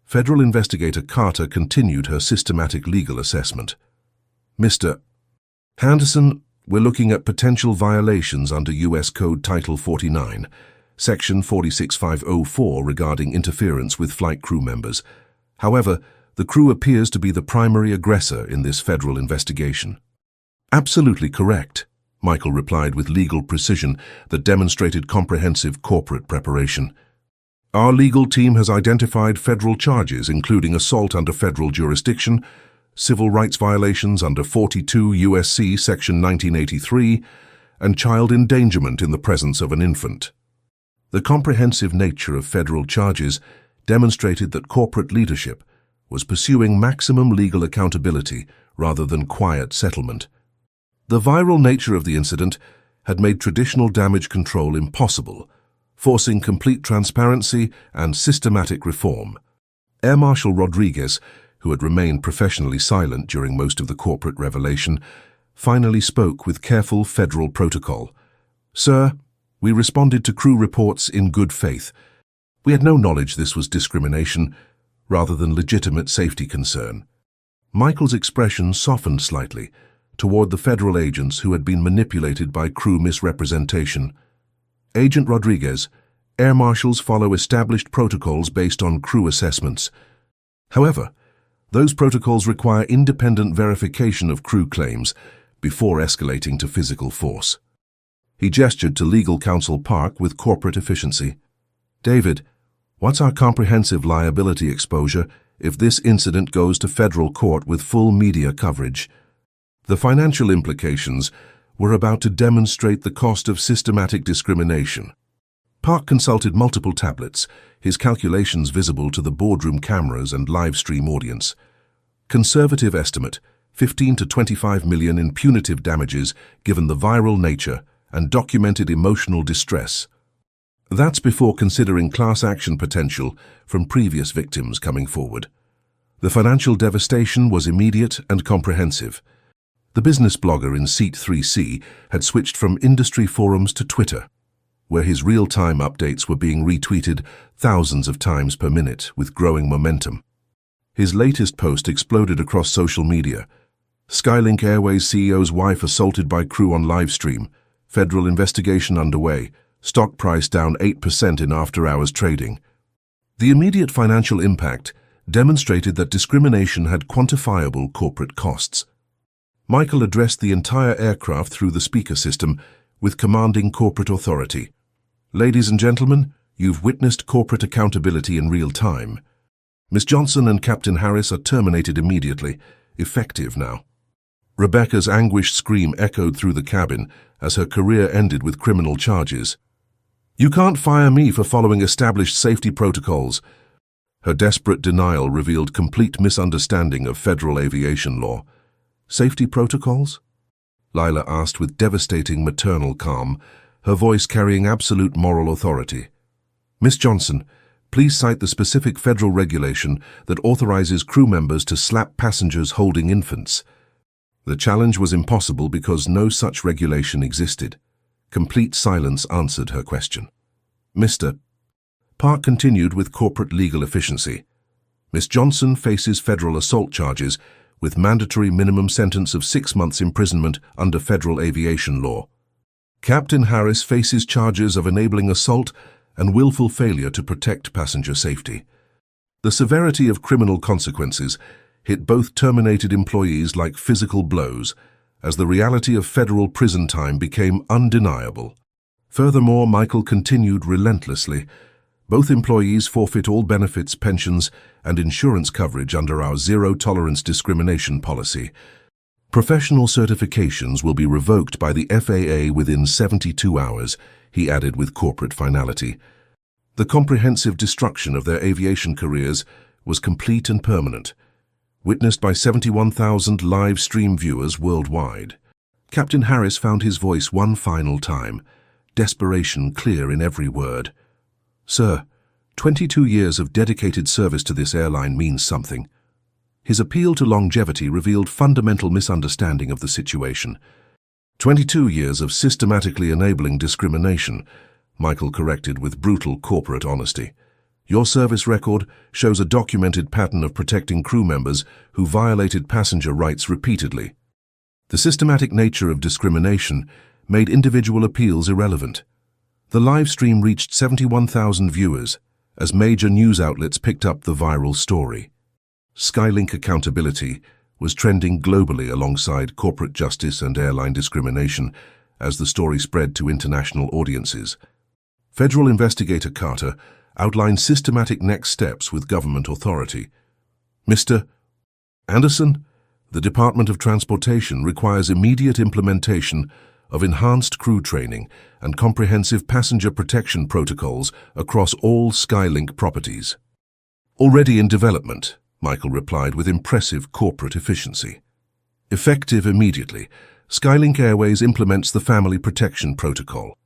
Federal investigator Carter continued her systematic legal assessment. "Mr. Anderson, we're looking at potential violations under U.S. Code Title 49, Section 46504 regarding interference with flight crew members. However, the crew appears to be the primary aggressor in this federal investigation." "Absolutely correct," Michael replied with legal precision that demonstrated comprehensive corporate preparation. "Our legal team has identified federal charges including assault under federal jurisdiction, civil rights violations under 42 U.S.C. Section 1983, and child endangerment in the presence of an infant." The comprehensive nature of federal charges demonstrated that corporate leadership was pursuing maximum legal accountability rather than quiet settlement. The viral nature of the incident had made traditional damage control impossible, forcing complete transparency and systematic reform. Air Marshal Rodriguez, who had remained professionally silent during most of the corporate revelation, finally spoke with careful federal protocol. "Sir, we responded to crew reports in good faith. We had no knowledge this was discrimination, rather than legitimate safety concern." Michael's expression softened slightly toward the federal agents who had been manipulated by crew misrepresentation. "Agent Rodriguez, air marshals follow established protocols based on crew assessments. However, those protocols require independent verification of crew claims before escalating to physical force." He gestured to legal counsel Park with corporate efficiency. "David, what's our comprehensive liability exposure if this incident goes to federal court with full media coverage?" The financial implications were about to demonstrate the cost of systematic discrimination. Park consulted multiple tablets, his calculations visible to the boardroom cameras and live stream audience. Conservative estimate, 15 to 25 million in punitive damages given the viral nature and documented emotional distress. That's before considering class action potential from previous victims coming forward. The financial devastation was immediate and comprehensive. The business blogger in Seat 3C had switched from industry forums to Twitter, where his real-time updates were being retweeted thousands of times per minute with growing momentum. His latest post exploded across social media. Skylink Airways CEO's wife assaulted by crew on livestream. Federal investigation underway. Stock price down 8% in after-hours trading. The immediate financial impact demonstrated that discrimination had quantifiable corporate costs. Michael addressed the entire aircraft through the speaker system with commanding corporate authority. Ladies and gentlemen, you've witnessed corporate accountability in real time. Ms. Johnson and Captain Harris are terminated immediately, effective now. Rebecca's anguished scream echoed through the cabin as her career ended with criminal charges. You can't fire me for following established safety protocols. Her desperate denial revealed complete misunderstanding of federal aviation law. Safety protocols? Lila asked with devastating maternal calm, her voice carrying absolute moral authority. Miss Johnson, please cite the specific federal regulation that authorizes crew members to slap passengers holding infants. The challenge was impossible because no such regulation existed. Complete silence answered her question. Mr. Park continued with corporate legal efficiency. Miss Johnson faces federal assault charges with mandatory minimum sentence of 6 months imprisonment under federal aviation law. Captain Harris faces charges of enabling assault and willful failure to protect passenger safety. The severity of criminal consequences hit both terminated employees like physical blows as the reality of federal prison time became undeniable. Furthermore, Michael continued relentlessly. Both employees forfeit all benefits, pensions, and insurance coverage under our zero-tolerance discrimination policy. Professional certifications will be revoked by the FAA within 72 hours, he added with corporate finality. The comprehensive destruction of their aviation careers was complete and permanent, witnessed by 71,000 live stream viewers worldwide. Captain Harris found his voice one final time, desperation clear in every word. Sir, 22 years of dedicated service to this airline means something. His appeal to longevity revealed fundamental misunderstanding of the situation. 22 years of systematically enabling discrimination, Michael corrected with brutal corporate honesty. Your service record shows a documented pattern of protecting crew members who violated passenger rights repeatedly. The systematic nature of discrimination made individual appeals irrelevant. The live stream reached 71,000 viewers as major news outlets picked up the viral story. Skylink accountability was trending globally alongside corporate justice and airline discrimination as the story spread to international audiences. Federal investigator Carter outlined systematic next steps with government authority. Mr. Anderson, the Department of Transportation requires immediate implementation of enhanced crew training and comprehensive passenger protection protocols across all Skylink properties. Already in development, Michael replied with impressive corporate efficiency. Effective immediately, Skylink Airways implements the Family Protection Protocol.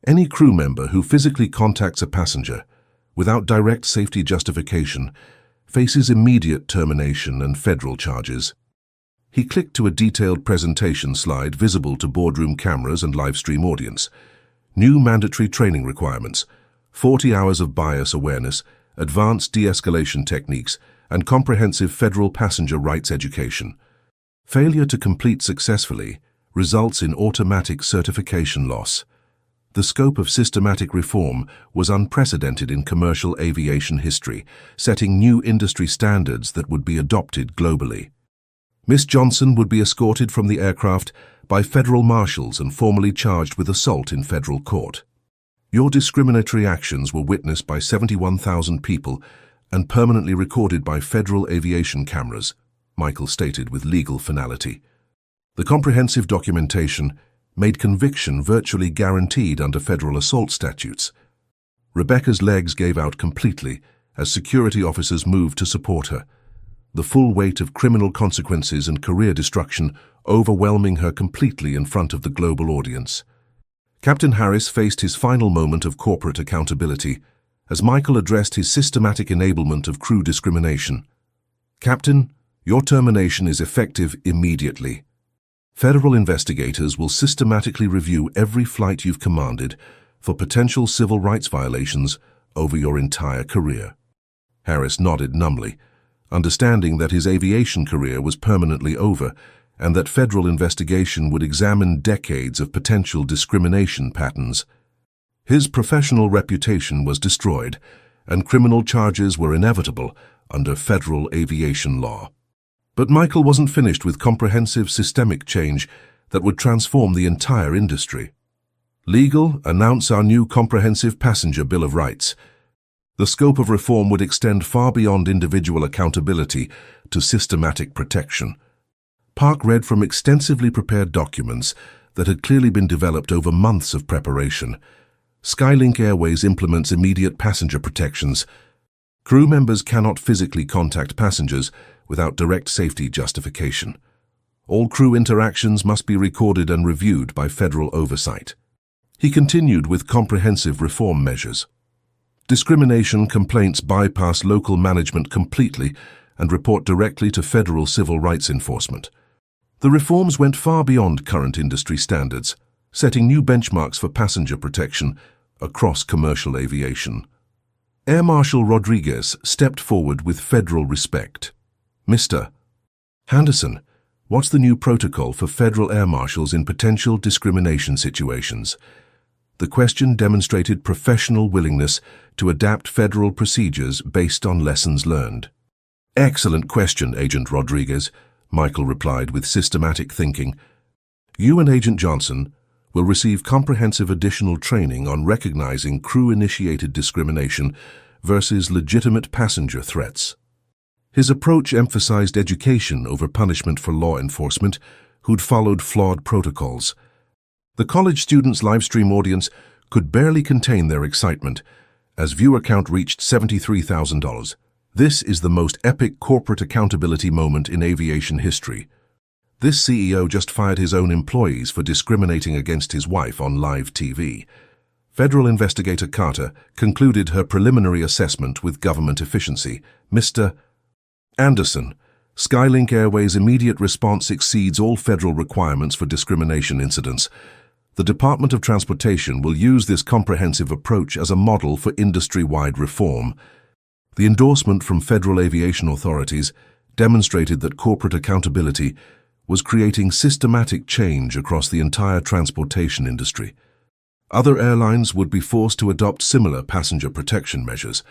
Any crew member who physically contacts a passenger without direct safety justification faces immediate termination and federal charges. He clicked to a detailed presentation slide visible to boardroom cameras and live stream audience. New mandatory training requirements, 40 hours of bias awareness, advanced de-escalation techniques, and comprehensive federal passenger rights education. Failure to complete successfully results in automatic certification loss. The scope of systematic reform was unprecedented in commercial aviation history, setting new industry standards that would be adopted globally. Miss Johnson would be escorted from the aircraft by federal marshals and formally charged with assault in federal court. Your discriminatory actions were witnessed by 71,000 people and permanently recorded by federal aviation cameras, Michael stated with legal finality. The comprehensive documentation made conviction virtually guaranteed under federal assault statutes. Rebecca's legs gave out completely as security officers moved to support her, the full weight of criminal consequences and career destruction overwhelming her completely in front of the global audience. Captain Harris faced his final moment of corporate accountability as Michael addressed his systematic enablement of crew discrimination. "Captain, your termination is effective immediately. Federal investigators will systematically review every flight you've commanded for potential civil rights violations over your entire career." Harris nodded numbly, understanding that his aviation career was permanently over and that federal investigation would examine decades of potential discrimination patterns. His professional reputation was destroyed, and criminal charges were inevitable under federal aviation law. But Michael wasn't finished with comprehensive systemic change that would transform the entire industry. "Legal, announce our new comprehensive passenger Bill of Rights." The scope of reform would extend far beyond individual accountability to systematic protection. Park read from extensively prepared documents that had clearly been developed over months of preparation. Skylink Airways implements immediate passenger protections. Crew members cannot physically contact passengers without direct safety justification. All crew interactions must be recorded and reviewed by federal oversight. He continued with comprehensive reform measures. Discrimination complaints bypass local management completely and report directly to federal civil rights enforcement. The reforms went far beyond current industry standards, setting new benchmarks for passenger protection across commercial aviation. Air Marshal Rodriguez stepped forward with federal respect. "Mr. Henderson, what's the new protocol for federal air marshals in potential discrimination situations?" The question demonstrated professional willingness to adapt federal procedures based on lessons learned. "Excellent question, Agent Rodriguez," Michael replied with systematic thinking. "You and Agent Johnson will receive comprehensive additional training on recognizing crew-initiated discrimination versus legitimate passenger threats." His approach emphasized education over punishment for law enforcement who'd followed flawed protocols. The college students' livestream audience could barely contain their excitement as viewer count reached $73,000. This is the most epic corporate accountability moment in aviation history. This CEO just fired his own employees for discriminating against his wife on live TV. Federal investigator Carter concluded her preliminary assessment with government efficiency. "Mr. Anderson, Skylink Airways' immediate response exceeds all federal requirements for discrimination incidents. The Department of Transportation will use this comprehensive approach as a model for industry-wide reform." The endorsement from federal aviation authorities demonstrated that corporate accountability was creating systematic change across the entire transportation industry. Other airlines would be forced to adopt similar passenger protection measures.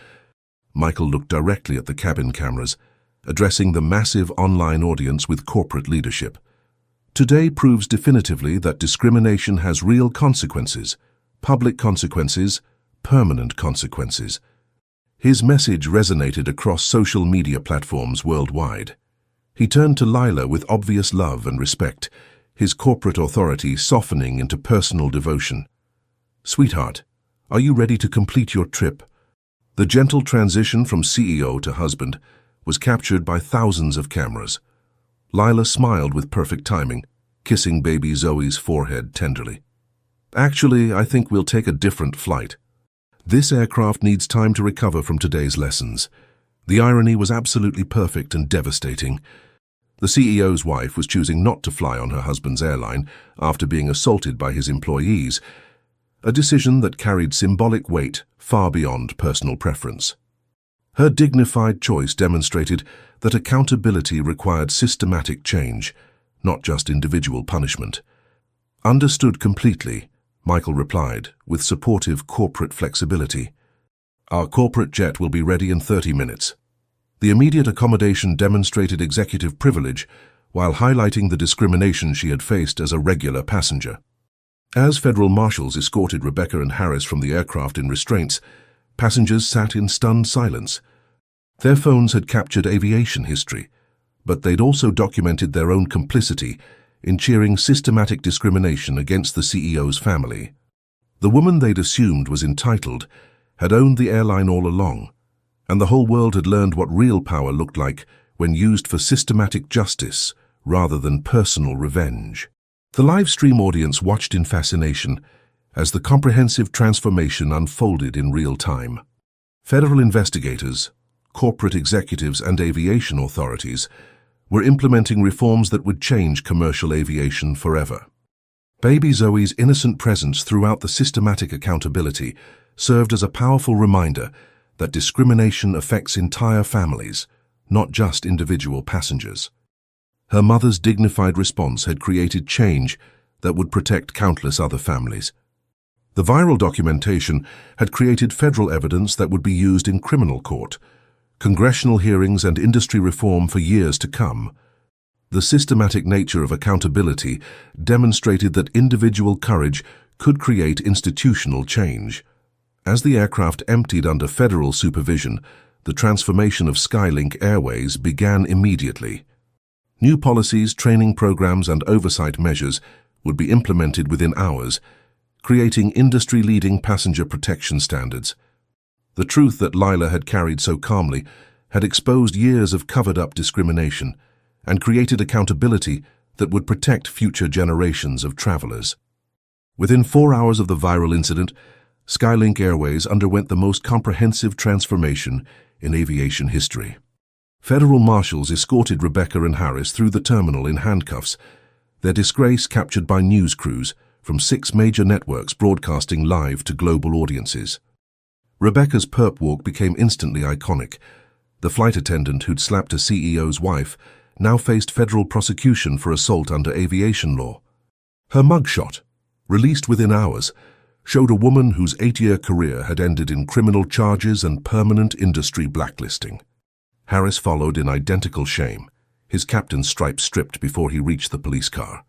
Michael looked directly at the cabin cameras, addressing the massive online audience with corporate leadership. "Today proves definitively that discrimination has real consequences, public consequences, permanent consequences." His message resonated across social media platforms worldwide. He turned to Lila with obvious love and respect, his corporate authority softening into personal devotion. "Sweetheart, are you ready to complete your trip?" The gentle transition from CEO to husband was captured by thousands of cameras. Lila smiled with perfect timing, kissing baby Zoe's forehead tenderly. "Actually, I think we'll take a different flight. This aircraft needs time to recover from today's lessons." The irony was absolutely perfect and devastating. The CEO's wife was choosing not to fly on her husband's airline after being assaulted by his employees, a decision that carried symbolic weight far beyond personal preference. Her dignified choice demonstrated that accountability required systematic change, not just individual punishment. "Understood completely," Michael replied, with supportive corporate flexibility. "Our corporate jet will be ready in 30 minutes. The immediate accommodation demonstrated executive privilege while highlighting the discrimination she had faced as a regular passenger. As federal marshals escorted Rebecca and Harris from the aircraft in restraints, passengers sat in stunned silence. Their phones had captured aviation history, but they'd also documented their own complicity in cheering systematic discrimination against the CEO's family. The woman they'd assumed was entitled had owned the airline all along, and the whole world had learned what real power looked like when used for systematic justice rather than personal revenge. The live stream audience watched in fascination as the comprehensive transformation unfolded in real time. Federal investigators, corporate executives, and aviation authorities were implementing reforms that would change commercial aviation forever. Baby Zoe's innocent presence throughout the systematic accountability served as a powerful reminder that discrimination affects entire families, not just individual passengers. Her mother's dignified response had created change that would protect countless other families. The viral documentation had created federal evidence that would be used in criminal court, congressional hearings, and industry reform for years to come. The systematic nature of accountability demonstrated that individual courage could create institutional change. As the aircraft emptied under federal supervision, the transformation of Skylink Airways began immediately. New policies, training programs, and oversight measures would be implemented within hours, creating industry-leading passenger protection standards. The truth that Lila had carried so calmly had exposed years of covered-up discrimination and created accountability that would protect future generations of travelers. Within 4 hours of the viral incident, Skylink Airways underwent the most comprehensive transformation in aviation history. Federal marshals escorted Rebecca and Harris through the terminal in handcuffs, their disgrace captured by news crews from 6 major networks broadcasting live to global audiences. Rebecca's perp walk became instantly iconic. The flight attendant who'd slapped a CEO's wife now faced federal prosecution for assault under aviation law. Her mugshot, released within hours, showed a woman whose 8-year career had ended in criminal charges and permanent industry blacklisting. Harris followed in identical shame, his captain's stripes stripped before he reached the police car.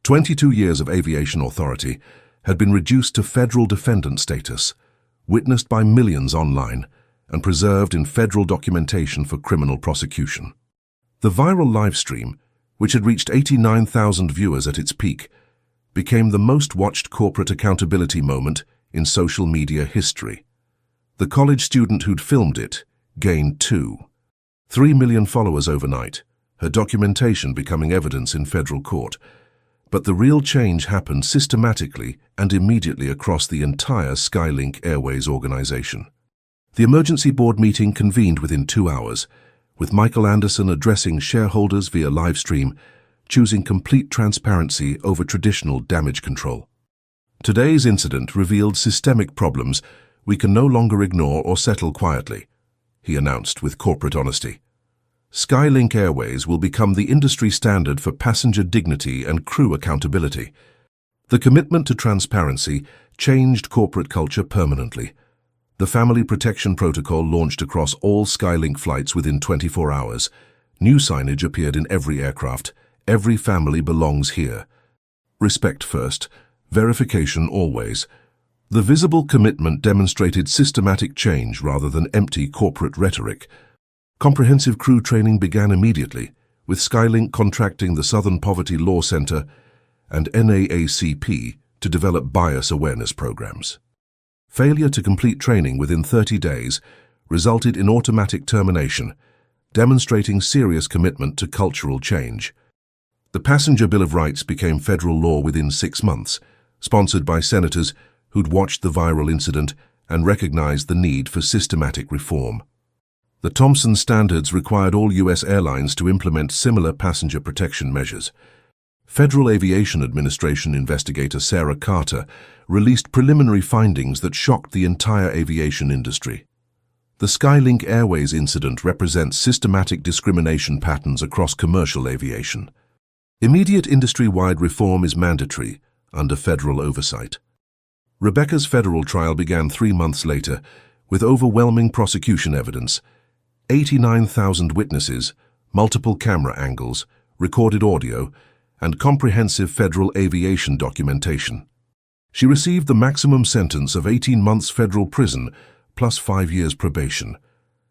22 years of aviation authority had been reduced to federal defendant status, witnessed by millions online and preserved in federal documentation for criminal prosecution. The viral livestream, which had reached 89,000 viewers at its peak, became the most watched corporate accountability moment in social media history. The college student who'd filmed it gained 3 million followers overnight, her documentation becoming evidence in federal court. But the real change happened systematically and immediately across the entire Skylink Airways organization. The emergency board meeting convened within 2 hours, with Michael Anderson addressing shareholders via livestream, choosing complete transparency over traditional damage control. Today's incident revealed systemic problems we can no longer ignore or settle quietly, he announced with corporate honesty. Skylink Airways will become the industry standard for passenger dignity and crew accountability. The commitment to transparency changed corporate culture permanently. The Family Protection Protocol launched across all Skylink flights within 24 hours. New signage appeared in every aircraft. Every family belongs here. Respect first, verification always. The visible commitment demonstrated systematic change rather than empty corporate rhetoric. Comprehensive crew training began immediately, with Skylink contracting the Southern Poverty Law Center and NAACP to develop bias awareness programs. Failure to complete training within 30 days resulted in automatic termination, demonstrating serious commitment to cultural change. The Passenger Bill of Rights became federal law within 6 months, sponsored by senators who'd watched the viral incident and recognized the need for systematic reform. The Thompson Standards required all U.S. airlines to implement similar passenger protection measures. Federal Aviation Administration investigator Sarah Carter released preliminary findings that shocked the entire aviation industry. The Skylink Airways incident represents systematic discrimination patterns across commercial aviation. Immediate industry-wide reform is mandatory under federal oversight. Rebecca's federal trial began 3 months later with overwhelming prosecution evidence, 89,000 witnesses, multiple camera angles, recorded audio, and comprehensive federal aviation documentation. She received the maximum sentence of 18 months federal prison plus 5 years probation.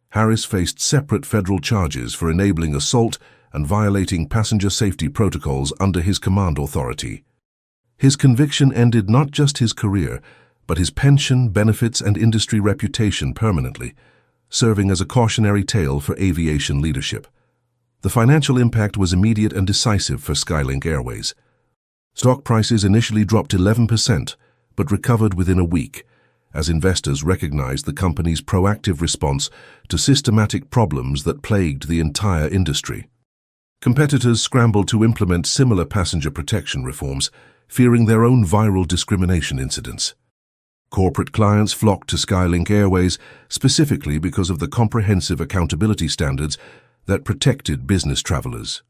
Harris faced separate federal charges for enabling assault and violating passenger safety protocols under his command authority. His conviction ended not just his career, but his pension, benefits, and industry reputation permanently, serving as a cautionary tale for aviation leadership. The financial impact was immediate and decisive for Skylink Airways. Stock prices initially dropped 11%, but recovered within a week, as investors recognized the company's proactive response to systematic problems that plagued the entire industry. Competitors scrambled to implement similar passenger protection reforms, fearing their own viral discrimination incidents. Corporate clients flocked to Skylink Airways specifically because of the comprehensive accountability standards that protected business travelers.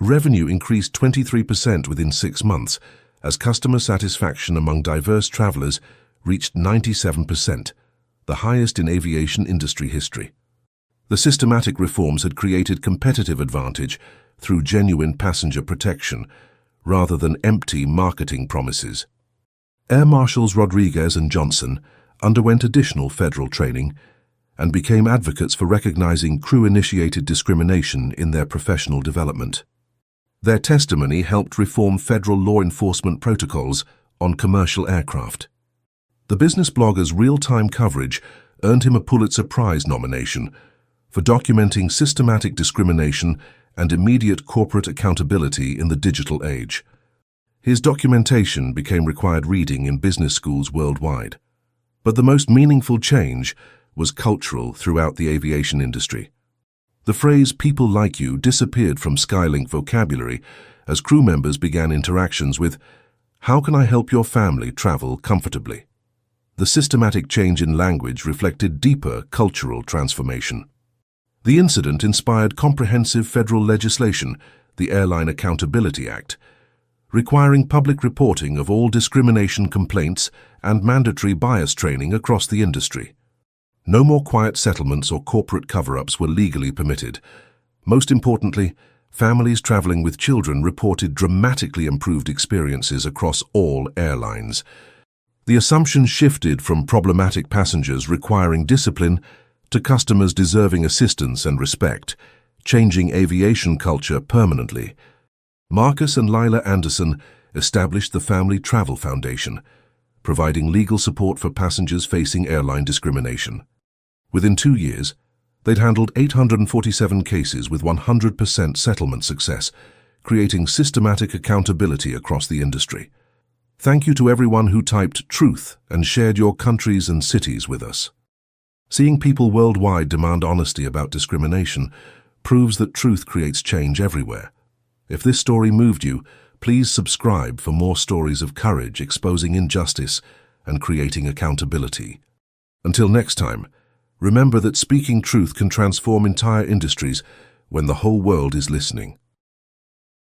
Revenue increased 23% within 6 months, as customer satisfaction among diverse travelers reached 97%, the highest in aviation industry history. The systematic reforms had created competitive advantage through genuine passenger protection, rather than empty marketing promises. Air Marshals Rodriguez and Johnson underwent additional federal training and became advocates for recognizing crew-initiated discrimination in their professional development. Their testimony helped reform federal law enforcement protocols on commercial aircraft. The business blogger's real-time coverage earned him a Pulitzer Prize nomination for documenting systematic discrimination and immediate corporate accountability in the digital age. His documentation became required reading in business schools worldwide. But the most meaningful change was cultural throughout the aviation industry. The phrase "people like you" disappeared from Skylink vocabulary as crew members began interactions with "How can I help your family travel comfortably?" The systematic change in language reflected deeper cultural transformation. The incident inspired comprehensive federal legislation, the Airline Accountability Act, requiring public reporting of all discrimination complaints and mandatory bias training across the industry. No more quiet settlements or corporate cover-ups were legally permitted. Most importantly, families traveling with children reported dramatically improved experiences across all airlines. The assumption shifted from problematic passengers requiring discipline to customers deserving assistance and respect, changing aviation culture permanently. Marcus and Lila Anderson established the Family Travel Foundation, providing legal support for passengers facing airline discrimination. Within 2 years, they'd handled 847 cases with 100% settlement success, creating systematic accountability across the industry. Thank you to everyone who typed "truth" and shared your countries and cities with us. Seeing people worldwide demand honesty about discrimination proves that truth creates change everywhere. If this story moved you, please subscribe for more stories of courage exposing injustice and creating accountability. Until next time, remember that speaking truth can transform entire industries when the whole world is listening.